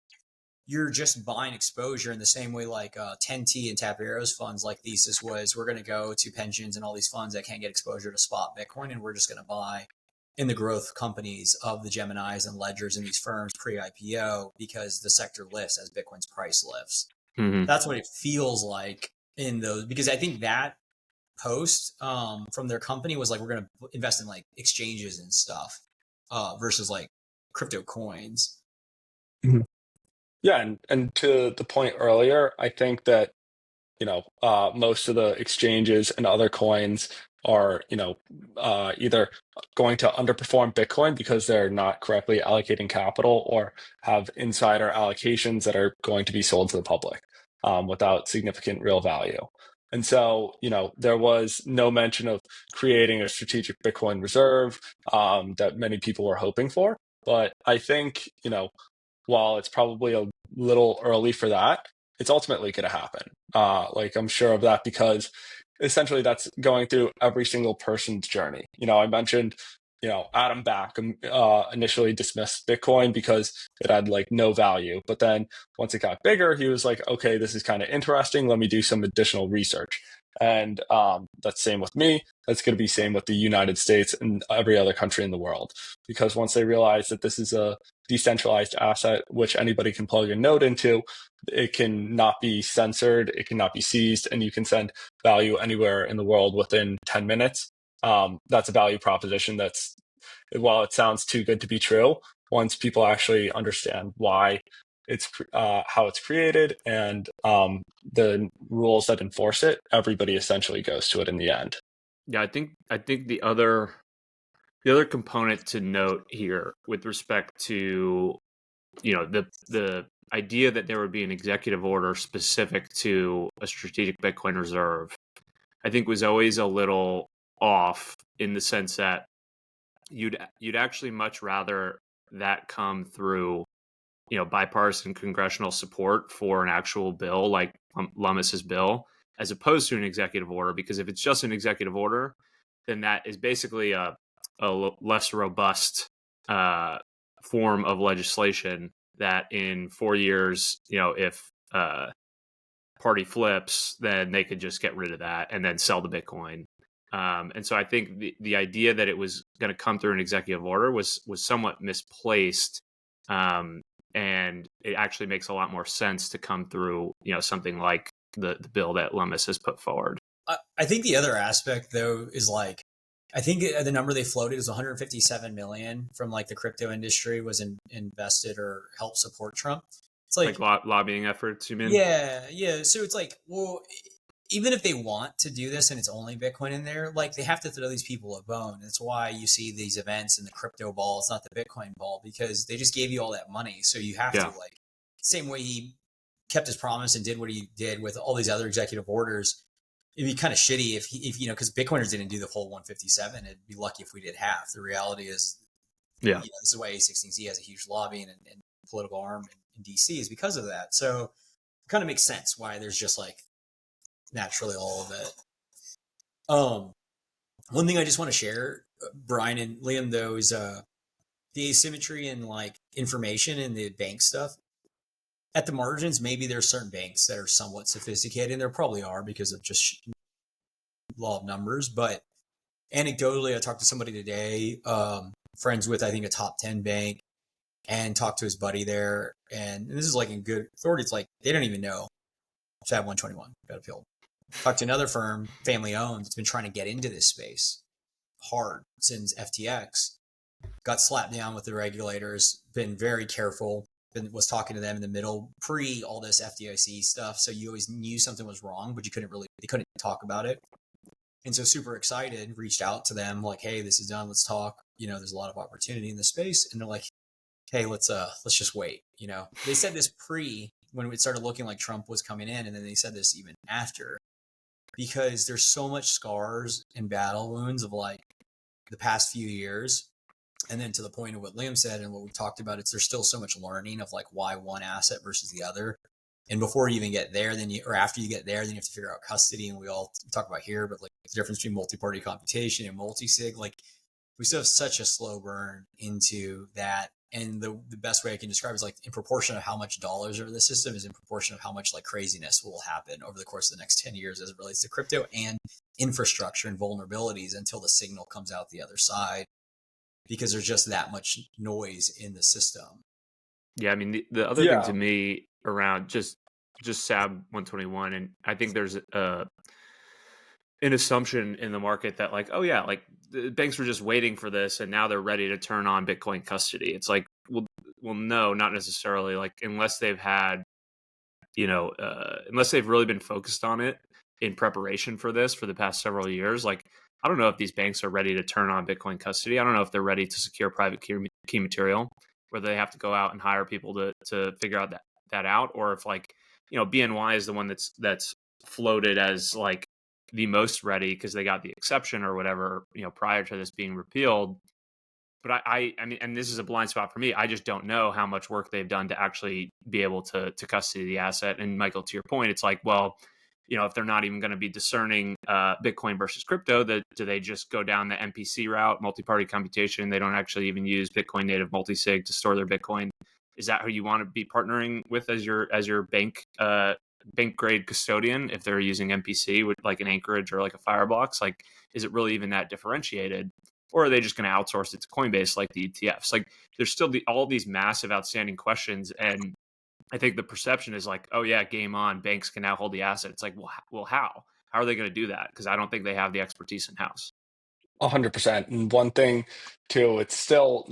you're just buying exposure in the same way like 10T and Tapero's funds, like Thesis was, we're going to go to pensions and all these funds that can't get exposure to spot Bitcoin, and we're just going to buy in the growth companies of the Geminis and Ledgers and these firms pre-IPO because the sector lifts as Bitcoin's price lifts. Mm-hmm. That's what it feels like in those, because I think that post from their company was like, we're going to invest in like exchanges and stuff versus like crypto coins. Mhm. Yeah, and to the point earlier, I think that most of the exchanges and other coins are either going to underperform Bitcoin because they're not correctly allocating capital, or have insider allocations that are going to be sold to the public without significant real value. And so, there was no mention of creating a strategic Bitcoin reserve that many people were hoping for. But I think, while it's probably a little early for that, it's ultimately going to happen. I'm sure of that, because essentially that's going through every single person's journey. I mentioned, Adam Back initially dismissed Bitcoin because it had like no value. But then once it got bigger, he was like, okay, this is kind of interesting. Let me do some additional research. And that's same with me. That's going to be same with the United States and every other country in the world. Because once they realize that this is a decentralized asset, which anybody can plug a node into, it can not be censored, it cannot be seized, and you can send value anywhere in the world within 10 minutes. That's a value proposition that's, while it sounds too good to be true, once people actually understand why it's how it's created and the rules that enforce it, everybody essentially goes to it in the end. Yeah, I think the other component to note here with respect to the idea that there would be an executive order specific to a strategic Bitcoin reserve, I think was always a little off, in the sense that you'd actually much rather that come through bipartisan congressional support for an actual bill like Lummis's bill, as opposed to an executive order. Because if it's just an executive order, then that is basically a less robust form of legislation that in 4 years, if party flips, then they could just get rid of that and then sell the Bitcoin. And so I think the idea that it was going to come through an executive order was somewhat misplaced. And it actually makes a lot more sense to come through, something like the bill that Lummis has put forward. I think the other aspect, though, is like, I think the number they floated is 157 million from like the crypto industry was invested or helped support Trump. It's like lobbying efforts, you mean? Yeah. So it's like, well, even if they want to do this and it's only Bitcoin in there, like they have to throw these people a bone. That's why you see these events in the crypto ball. It's not the Bitcoin ball, because they just gave you all that money. So you have to, like, same way he kept his promise and did what he did with all these other executive orders. It'd be kind of shitty if because Bitcoiners didn't do the whole 157. It'd be lucky if we did half. The reality is, this is why A16Z has a huge lobby and political arm in DC, is because of that. So it kind of makes sense why there's just like naturally all of it. One thing I just want to share, Brian and Liam, though, is the asymmetry in like information and the bank stuff. At the margins, maybe there's certain banks that are somewhat sophisticated, and there probably are because of just law of numbers. But anecdotally, I talked to somebody today, friends with, I think, a top 10 bank, and talked to his buddy there. And this is like in good authority. It's like, they don't even know FAB 121 got appealed. Talked to another firm, family owned, that's been trying to get into this space hard since FTX. Got slapped down with the regulators, been very careful. Was talking to them in the middle, pre all this FDIC stuff. So you always knew something was wrong, but they couldn't talk about it. And so super excited, reached out to them like, hey, this is done. Let's talk. There's a lot of opportunity in the space. And they're like, hey, let's just wait. They said this pre when it started looking like Trump was coming in. And then they said this even after, because there's so much scars and battle wounds of like the past few years. And then to the point of what Liam said and what we talked about, there's still so much learning of like why one asset versus the other. And before you even get there, or after you get there, then you have to figure out custody. And we all talk about here, but like the difference between multi-party computation and multi-sig, like we still have such a slow burn into that. And the best way I can describe it is like in proportion of how much dollars are in the system is in proportion of how much like craziness will happen over the course of the next 10 years as it relates to crypto and infrastructure and vulnerabilities until the signal comes out the other side. because there's just that much noise in the system. Yeah, I mean, the other thing to me around just SAB 121, and I think there's an assumption in the market that like, oh yeah, like the banks were just waiting for this and now they're ready to turn on Bitcoin custody. It's like, well, no, not necessarily. Like, unless they've had, unless they've really been focused on it in preparation for this for the past several years, like, I don't know if these banks are ready to turn on Bitcoin custody. I don't know if they're ready to secure private key material, whether they have to go out and hire people to figure out that out, or if like, BNY is the one that's floated as like the most ready because they got the exception or whatever, prior to this being repealed. But I mean, and this is a blind spot for me. I just don't know how much work they've done to actually be able to custody the asset. And Michael, to your point, it's like, well, if they're not even going to be discerning Bitcoin versus crypto, do they just go down the MPC route, multi-party computation? They don't actually even use Bitcoin native multisig to store their Bitcoin. Is that who you want to be partnering with as your bank grade custodian? If they're using MPC with like an Anchorage or like a Firebox, like, is it really even that differentiated? Or are they just going to outsource it to Coinbase like the ETFs? Like, there's still all these massive outstanding questions. And I think the perception is like, oh yeah, game on, banks can now hold the asset. It's like, well, how? How are they going to do that? Because I don't think they have the expertise in-house. 100%. And one thing too, it's still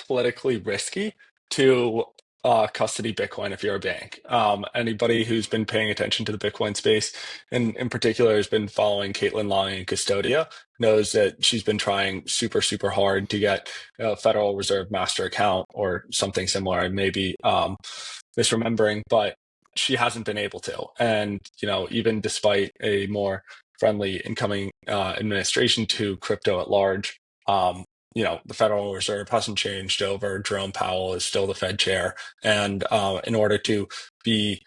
politically risky to custody Bitcoin if you're a bank. Anybody who's been paying attention to the Bitcoin space, and in particular has been following Caitlin Long in Custodia, knows that she's been trying super, super hard to get a Federal Reserve master account or something similar. I may be misremembering, but she hasn't been able to. And, even despite a more friendly incoming administration to crypto at large, the Federal Reserve hasn't changed over. Jerome Powell is still the Fed chair. And in order to be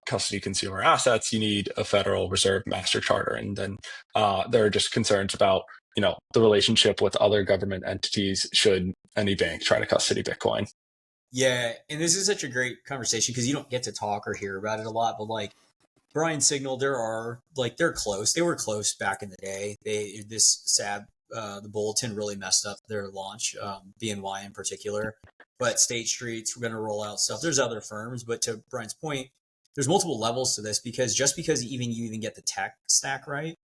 custody consumer assets, you need a Federal Reserve master charter. And then there are just concerns about, the relationship with other government entities should any bank try to custody Bitcoin. Yeah, and this is such a great conversation because you don't get to talk or hear about it a lot, but like Brian signaled, they're close. They were close back in the day. This SAB, the bulletin really messed up their launch, BNY in particular. But State Street's going to roll out stuff. There's other firms, but to Brian's point, there's multiple levels to this because just because you even get the tech stack right,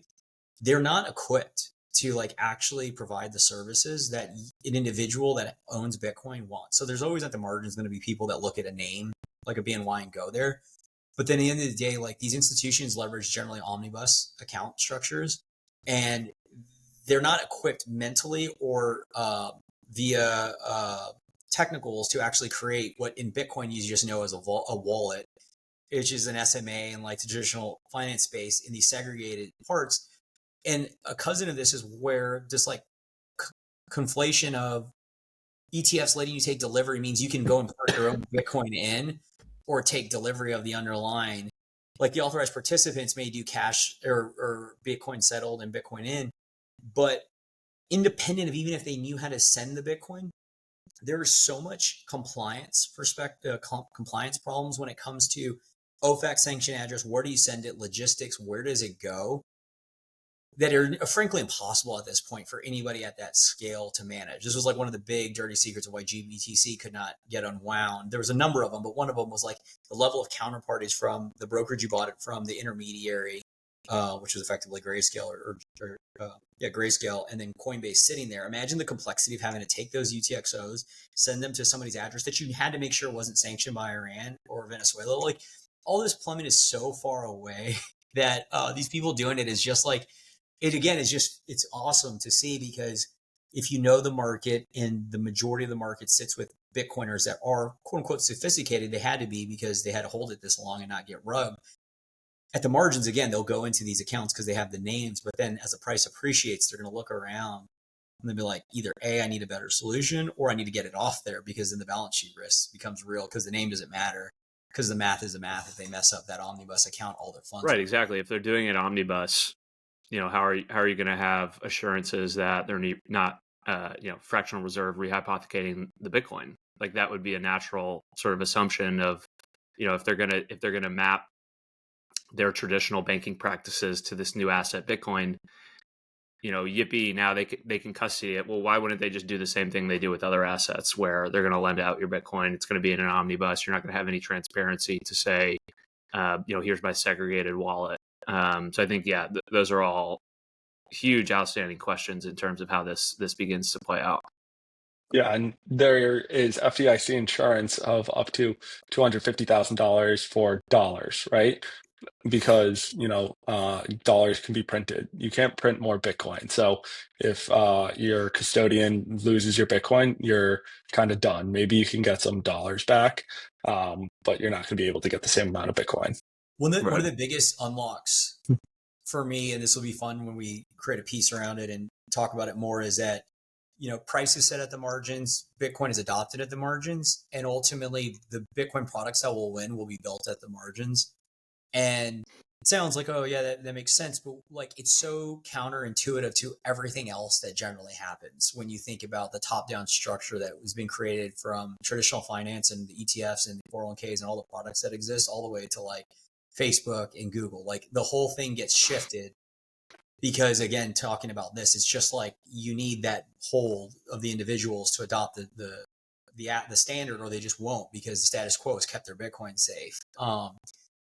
they're not equipped to like actually provide the services that an individual that owns Bitcoin wants. So there's always at the margins going to be people that look at a name like a BNY and go there. But then at the end of the day, like these institutions leverage generally omnibus account structures, and they're not equipped mentally or via technicals to actually create what in Bitcoin you just know as a wallet, which is an SMA and like the traditional finance space in these segregated parts. And a cousin of this is where this like conflation of ETFs letting you take delivery means you can go and put your own Bitcoin in or take delivery of the underlying. Like the authorized participants may do cash or Bitcoin settled and Bitcoin in, but independent of even if they knew how to send the Bitcoin, there is so much compliance problems when it comes to OFAC sanction address. Where do you send it? Logistics. Where does it go? That are frankly impossible at this point for anybody at that scale to manage. This was like one of the big dirty secrets of why GBTC could not get unwound. There was a number of them, but one of them was like the level of counterparties from the brokerage you bought it from, the intermediary, which was effectively Grayscale Grayscale, and then Coinbase sitting there. Imagine the complexity of having to take those UTXOs, send them to somebody's address that you had to make sure wasn't sanctioned by Iran or Venezuela. Like all this plumbing is so far away that these people doing it is just like, it's awesome to see because if you know the market and the majority of the market sits with Bitcoiners that are quote unquote sophisticated, they had to be because they had to hold it this long and not get rugged. At the margins, again, they'll go into these accounts because they have the names, but then as the price appreciates, they're going to look around and they'll be like, either A, I need a better solution, or I need to get it off there because then the balance sheet risk becomes real because the name doesn't matter because the math is the math. If they mess up that omnibus account, all their funds. Right, exactly. If they're doing it omnibus, how are you going to have assurances that they're not, fractional reserve rehypothecating the Bitcoin? Like that would be a natural sort of assumption of, if they're going to map their traditional banking practices to this new asset, Bitcoin, yippee, now they can custody it. Well, why wouldn't they just do the same thing they do with other assets, where they're going to lend out your Bitcoin? It's going to be in an omnibus. You're not going to have any transparency to say, here's my segregated wallet. So I think, those are all huge outstanding questions in terms of how this begins to play out. Yeah, and there is FDIC insurance of up to $250,000 for dollars, right? Because dollars can be printed. You can't print more Bitcoin. So if your custodian loses your Bitcoin, you're kind of done. Maybe you can get some dollars back, but you're not going to be able to get the same amount of Bitcoin. One of the biggest unlocks for me, and this will be fun when we create a piece around it and talk about it more, is that price is set at the margins, Bitcoin is adopted at the margins, and ultimately the Bitcoin products that will win will be built at the margins. And it sounds like, oh yeah, that makes sense, but like it's so counterintuitive to everything else that generally happens when you think about the top-down structure that was being created from traditional finance and the ETFs and the 401ks and all the products that exist, all the way to like Facebook and Google. Like the whole thing gets shifted because, again, talking about this, it's just like you need that hold of the individuals to adopt the standard, or they just won't, because the status quo has kept their Bitcoin safe.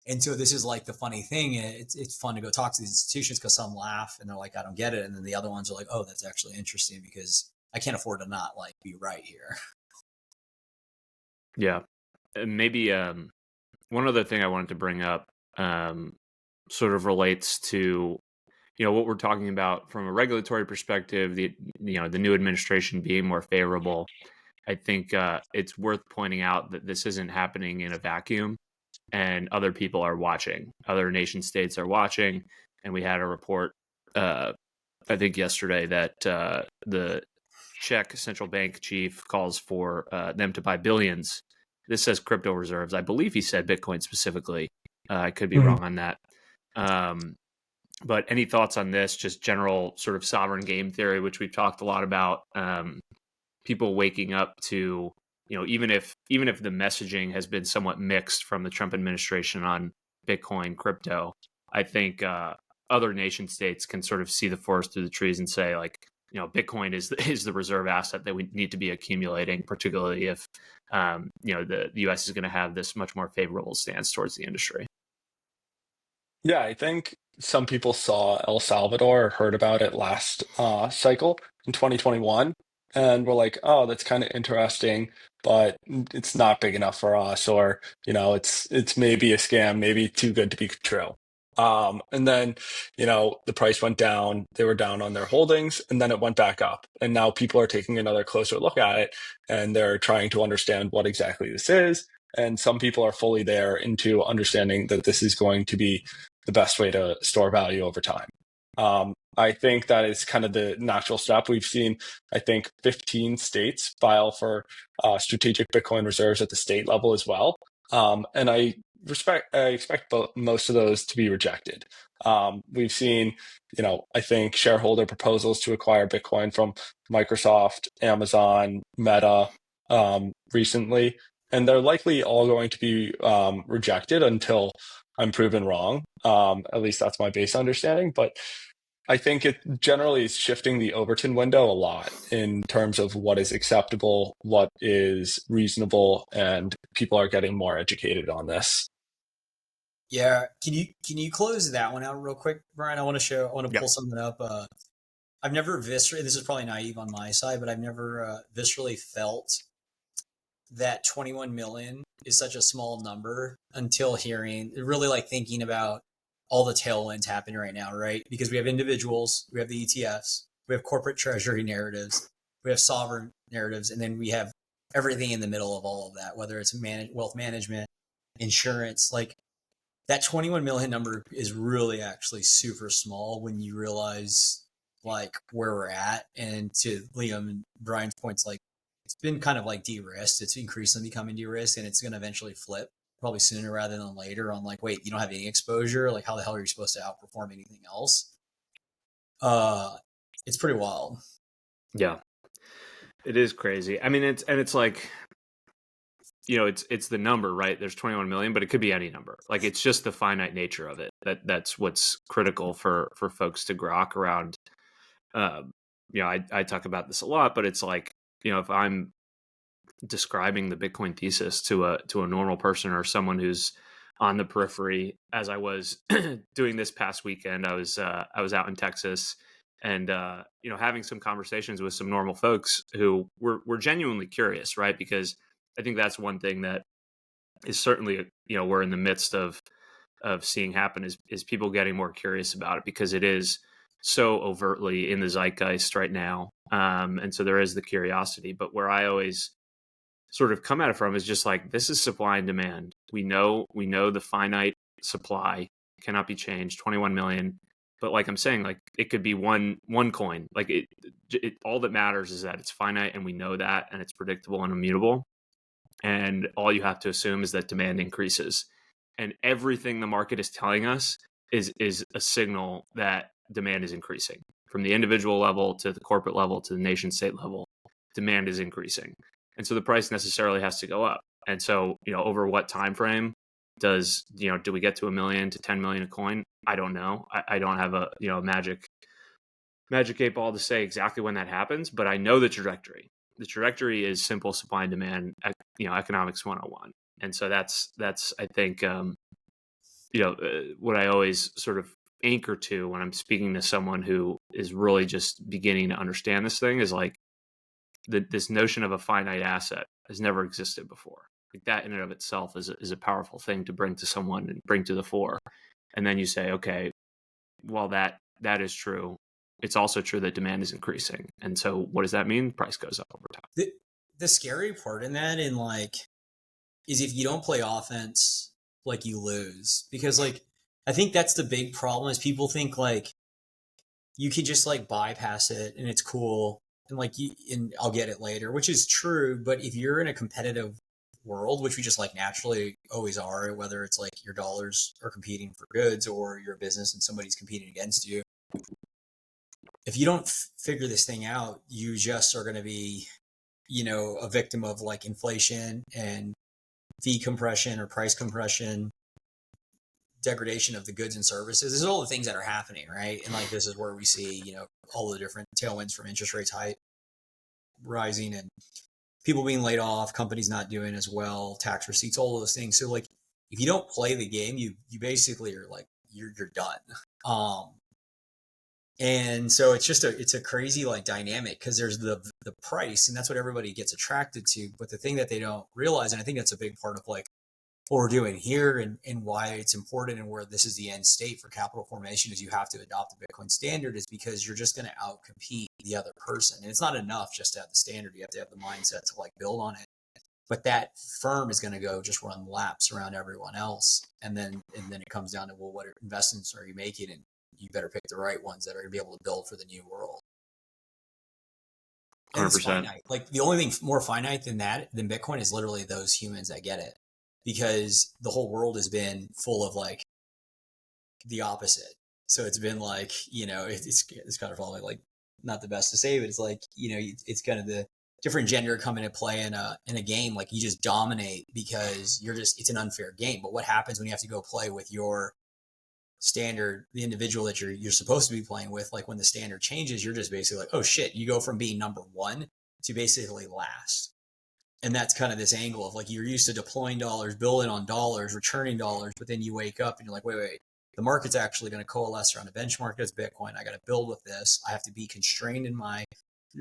And so this is like the funny thing. It's fun to go talk to these institutions because some laugh and they're like, I don't get it. And then the other ones are like, oh, that's actually interesting because I can't afford to not like be right here. Yeah. Maybe one other thing I wanted to bring up sort of relates to, what we're talking about from a regulatory perspective, the new administration being more favorable. I think it's worth pointing out that this isn't happening in a vacuum. And other people are watching. Other nation states are watching. And we had a report, I think yesterday, that the Czech central bank chief calls for them to buy billions. This says crypto reserves. I believe he said Bitcoin specifically. I could be wrong on that. But any thoughts on this? Just general sort of sovereign game theory, which we've talked a lot about. People waking up to, even if the messaging has been somewhat mixed from the Trump administration on Bitcoin, crypto, I think other nation states can sort of see the forest through the trees and say, like, Bitcoin is the reserve asset that we need to be accumulating, particularly if the U.S. is going to have this much more favorable stance towards the industry. Yeah, I think some people saw El Salvador or heard about it last cycle in 2021. And we're like, oh, that's kind of interesting, but it's not big enough for us, or it's maybe a scam, maybe too good to be true. And then the price went down. They were down on their holdings, and then it went back up. And now people are taking another closer look at it, and they're trying to understand what exactly this is. And some people are fully there into understanding that this is going to be the best way to store value over time. I think that is kind of the natural step. We've seen, I think, 15 states file for strategic Bitcoin reserves at the state level as well. And I expect most of those to be rejected. We've seen, I think, shareholder proposals to acquire Bitcoin from Microsoft, Amazon, Meta recently, and they're likely all going to be rejected until I'm proven wrong. At least that's my base understanding. But I think it generally is shifting the Overton window a lot in terms of what is acceptable, what is reasonable, and people are getting more educated on this. Yeah, can you close that one out real quick, Brian? I want to pull something up. I've never this is probably naive on my side, but I've never viscerally felt that 21 million is such a small number until thinking about all the tailwinds happening right now, right? Because we have individuals, we have the ETFs, we have corporate treasury narratives, we have sovereign narratives, and then we have everything in the middle of all of that, whether it's wealth management, insurance. Like that 21 million number is really actually super small when you realize like where we're at. And to Liam and Brian's points, like it's been kind of like de-risked. It's increasingly becoming de-risked, and it's going to eventually flip, probably sooner rather than later, on like, wait, you don't have any exposure? Like, how the hell are you supposed to outperform anything else? It's pretty wild. Yeah, it is crazy. I mean, it's like, it's the number, right? There's 21 million, but it could be any number. Like, it's just the finite nature of it. That's what's critical for folks to grok around. I talk about this a lot, but it's like, if I'm describing the Bitcoin thesis to a normal person or someone who's on the periphery, as I was doing this past weekend, I was out in Texas, and having some conversations with some normal folks who were genuinely curious, right? Because I think that's one thing that is certainly, we're in the midst of seeing happen is people getting more curious about it, because it is so overtly in the zeitgeist right now. And so there is the curiosity, but where I always sort of come at it from is just like, this is supply and demand. We know the finite supply cannot be changed, 21 million. But like I'm saying, like, it could be one coin. Like it all that matters is that it's finite, and we know that, and it's predictable and immutable. And all you have to assume is that demand increases. And everything the market is telling us is a signal that demand is increasing. From the individual level to the corporate level to the nation state level, demand is increasing. And so the price necessarily has to go up. And so, over what time frame do we get to 1 million to 10 million a coin? I don't know. I don't have a magic 8 ball to say exactly when that happens, but I know the trajectory. The trajectory is simple supply and demand, economics 101. And so that's I think what I always sort of anchor to when I'm speaking to someone who is really just beginning to understand this thing is like, this notion of a finite asset has never existed before. Like, that in and of itself is a powerful thing to bring to someone and bring to the fore. And then you say, okay, while that is true, it's also true that demand is increasing. And so what does that mean? Price goes up over time. The scary part in that, is if you don't play offense, like, you lose. Because, like, I think that's the big problem, is people think, like, you can just, like, bypass it and it's cool. And I'll get it later, which is true. But if you're in a competitive world, which we just like naturally always are, whether it's like your dollars are competing for goods or you're a business and somebody's competing against you, if you don't figure this thing out, you just are going to be, a victim of like inflation and fee compression or price compression, degradation of the goods and services. This is all the things that are happening, right? And like, this is where we see, all the different tailwinds from interest rates rising and people being laid off, companies not doing as well, tax receipts, all of those things. So like, if you don't play the game, you basically are like, you're done. And so it's a crazy like dynamic, because there's the price, and that's what everybody gets attracted to. But the thing that they don't realize, and I think that's a big part of like what we're doing here and why it's important and where this is the end state for capital formation, is you have to adopt the Bitcoin standard, is because you're just going to outcompete the other person. And it's not enough just to have the standard. You have to have the mindset to like build on it. But that firm is going to go just run laps around everyone else. And then it comes down to, well, what investments are you making? And you better pick the right ones that are going to be able to build for the new world. And 100%. It's finite. Like, the only thing more finite than Bitcoin is literally those humans that get it. Because the whole world has been full of like the opposite. So it's been like, it's kind of probably like not the best to say, but it's like, it's kind of the different gender come into play in a game. Like, you just dominate because it's an unfair game. But what happens when you have to go play with your standard, the individual that you're supposed to be playing with? Like, when the standard changes, you're just basically like, oh shit, you go from being number one to basically last. And that's kind of this angle of like, you're used to deploying dollars, building on dollars, returning dollars, but then you wake up and you're like, wait, the market's actually going to coalesce around a benchmark as Bitcoin. I got to build with this. I have to be constrained in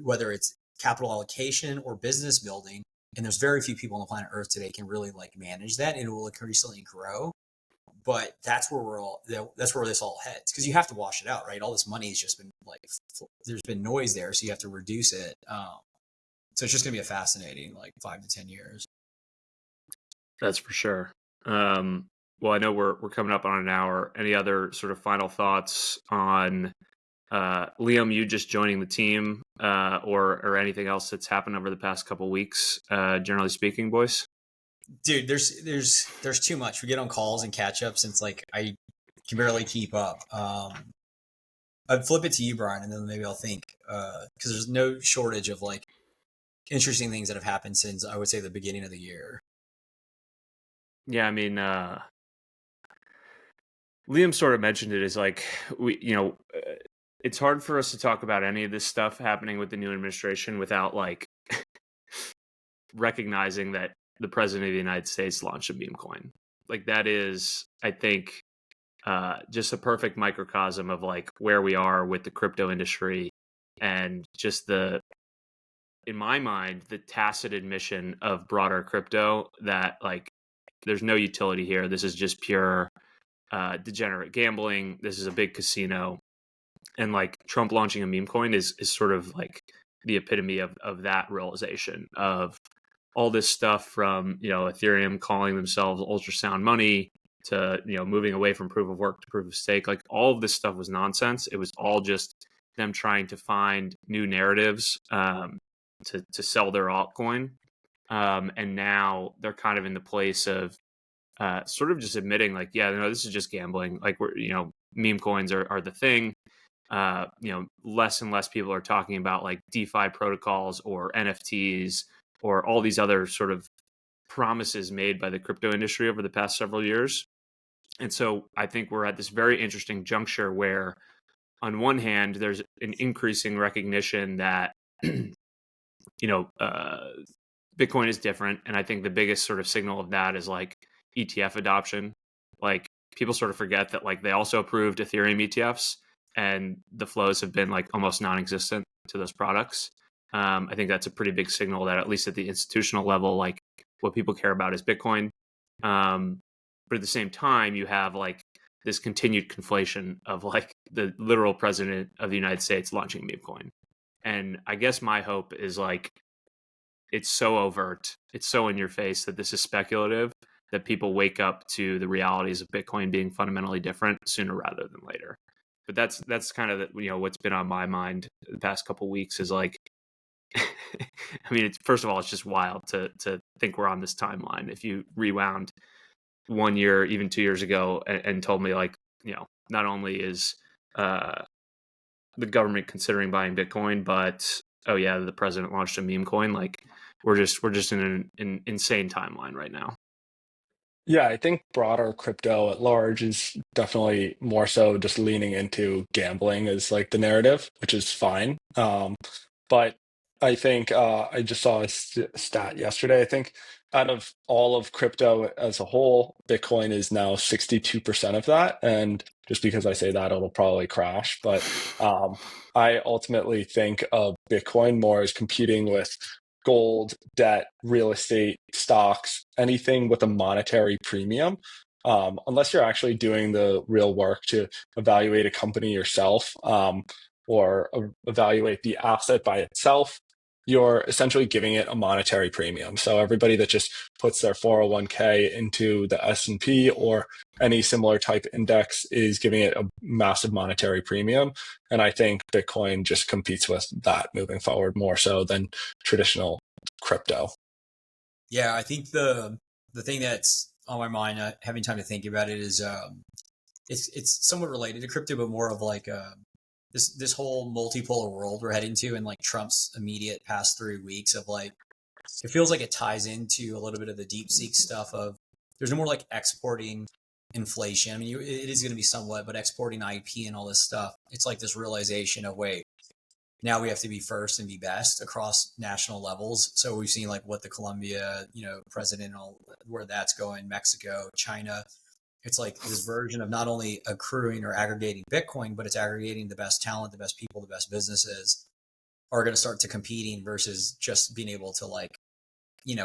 whether it's capital allocation or business building. And there's very few people on the planet Earth today can really like manage that, and it will increasingly grow. But that's where this all heads, because you have to wash it out, right? All this money has just been like, there's been noise there, so you have to reduce it. So it's just going to be a fascinating, like, 5 to 10 years. That's for sure. Well, I know we're coming up on an hour. Any other sort of final thoughts on Liam, you just joining the team, or anything else that's happened over the past couple of weeks, generally speaking, boys? Dude, there's too much. We get on calls and catch ups, and it's like I can barely keep up. I'd flip it to you, Brian, and then maybe I'll think, because there's no shortage of like interesting things that have happened since, I would say, the beginning of the year. Yeah, I mean, Liam sort of mentioned it as like, it's hard for us to talk about any of this stuff happening with the new administration without like recognizing that the president of the United States launched a meme coin. Like that is, I think, just a perfect microcosm of like where we are with the crypto industry and just in my mind, the tacit admission of broader crypto that like there's no utility here. This is just pure degenerate gambling. This is a big casino. And like Trump launching a meme coin is sort of like the epitome of that realization of all this stuff from, Ethereum calling themselves ultrasound money to, moving away from proof of work to proof of stake. Like all of this stuff was nonsense. It was all just them trying to find new narratives to sell their altcoin. And now they're kind of in the place of sort of just admitting like, yeah, no, this is just gambling. Like meme coins are the thing. Less and less people are talking about like DeFi protocols or NFTs or all these other sort of promises made by the crypto industry over the past several years. And so I think we're at this very interesting juncture where on one hand, there's an increasing recognition that, Bitcoin is different. And I think the biggest sort of signal of that is like ETF adoption. Like people sort of forget that like they also approved Ethereum ETFs and the flows have been like almost non-existent to those products. I think that's a pretty big signal that at least at the institutional level, like what people care about is Bitcoin. But at the same time, you have like this continued conflation of like the literal president of the United States launching meme coin. And I guess my hope is like, it's so overt, it's so in your face that this is speculative that people wake up to the realities of Bitcoin being fundamentally different sooner rather than later. But that's kind of what's been on my mind the past couple of weeks is like, I mean, first of all, it's just wild to think we're on this timeline. If you rewound 1 year, even 2 years ago, and told me like, not only is the government considering buying Bitcoin, but oh yeah, the president launched a meme coin. Like we're just in an insane timeline right now. Yeah, I think broader crypto at large is definitely more so just leaning into gambling as like the narrative, which is fine. But I think I just saw a stat yesterday. I think out of all of crypto as a whole, Bitcoin is now 62% of that. And just because I say that, it'll probably crash. But I ultimately think of Bitcoin more as competing with gold, debt, real estate, stocks, anything with a monetary premium. Unless you're actually doing the real work to evaluate a company yourself or evaluate the asset by itself, you're essentially giving it a monetary premium. So everybody that just puts their 401k into the S&P or any similar type index is giving it a massive monetary premium. And I think Bitcoin just competes with that moving forward more so than traditional crypto. Yeah, I think the thing that's on my mind, having time to think about it, is it's somewhat related to crypto, but more of like this whole multipolar world we're heading to, and like Trump's immediate past 3 weeks of like, it feels like it ties into a little bit of the DeepSeek stuff of there's no more like exporting inflation. I mean, it is going to be somewhat, but exporting IP and all this stuff, it's like this realization of, wait, now we have to be first and be best across national levels. So we've seen like what the Colombia, president, where that's going, Mexico, China. It's like this version of not only accruing or aggregating Bitcoin, but it's aggregating the best talent, the best people, the best businesses are going to start to competing versus just being able to like,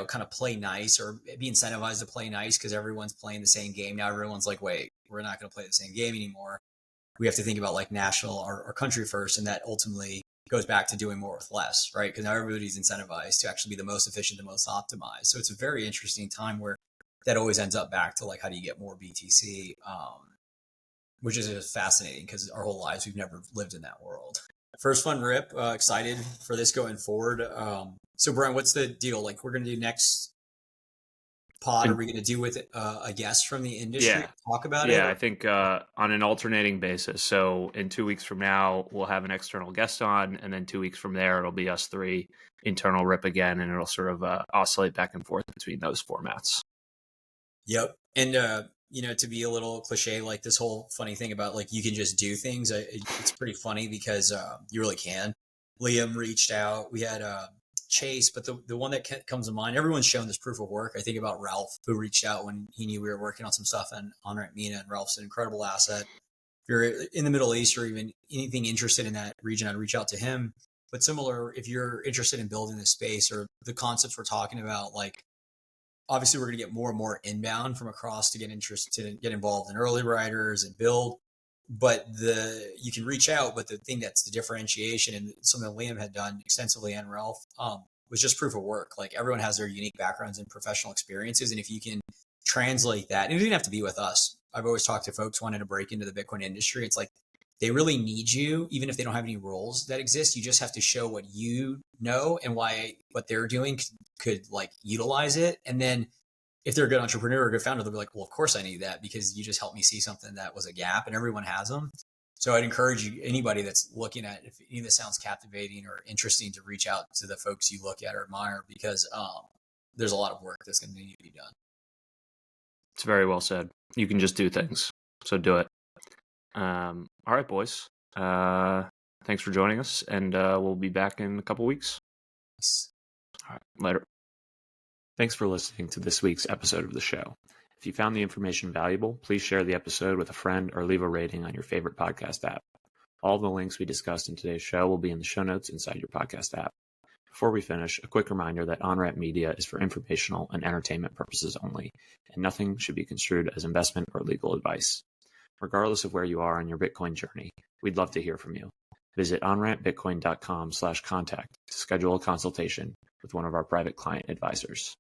kind of play nice or be incentivized to play nice because everyone's playing the same game. Now everyone's like, wait, we're not going to play the same game anymore. We have to think about like national or country first. And that ultimately goes back to doing more with less, right? Because now everybody's incentivized to actually be the most efficient, the most optimized. So it's a very interesting time where that always ends up back to like, how do you get more BTC? Which is fascinating because our whole lives, we've never lived in that world. First fun rip, excited for this going forward. So Brian, what's the deal? Like we're going to do next pod. Are we going to do with a guest from the industry to talk about it? Yeah, I think on an alternating basis. So in 2 weeks from now, we'll have an external guest on, and then 2 weeks from there, it'll be us three, internal rip again, and it'll sort of oscillate back and forth between those formats. Yep. And, to be a little cliche, like this whole funny thing about like you can just do things. It's pretty funny because you really can. Liam reached out. We had Chase, but the one that comes to mind, everyone's shown this proof of work. I think about Ralph, who reached out when he knew we were working on some stuff on Onramp MENA, and Ralph's an incredible asset. If you're in the Middle East or even anything interested in that region, I'd reach out to him. But similar, if you're interested in building this space or the concepts we're talking about, like obviously we're going to get more and more inbound from across to get interested and get involved in early riders and build. But you can reach out, but the thing that's the differentiation and something that Liam had done extensively and Ralph was just proof of work. Like everyone has their unique backgrounds and professional experiences. And if you can translate that, and it didn't have to be with us. I've always talked to folks wanting to break into the Bitcoin industry. It's like, they really need you, even if they don't have any roles that exist. You just have to show what you know and why what they're doing could like utilize it. And then if they're a good entrepreneur or a good founder, they'll be like, well, of course I need that because you just helped me see something that was a gap, and everyone has them. So I'd encourage you, anybody that's looking at, if any of this sounds captivating or interesting, to reach out to the folks you look at or admire, because there's a lot of work that's going to need to be done. It's very well said. You can just do things. So do it. All right, boys. Thanks for joining us, and we'll be back in a couple weeks. Nice. All right, later. Thanks for listening to this week's episode of the show. If you found the information valuable, please share the episode with a friend or leave a rating on your favorite podcast app. All the links we discussed in today's show will be in the show notes inside your podcast app. Before we finish, a quick reminder that Onramp Media is for informational and entertainment purposes only, and nothing should be construed as investment or legal advice. Regardless of where you are on your Bitcoin journey, we'd love to hear from you. Visit onrampbitcoin.com/contact to schedule a consultation with one of our private client advisors.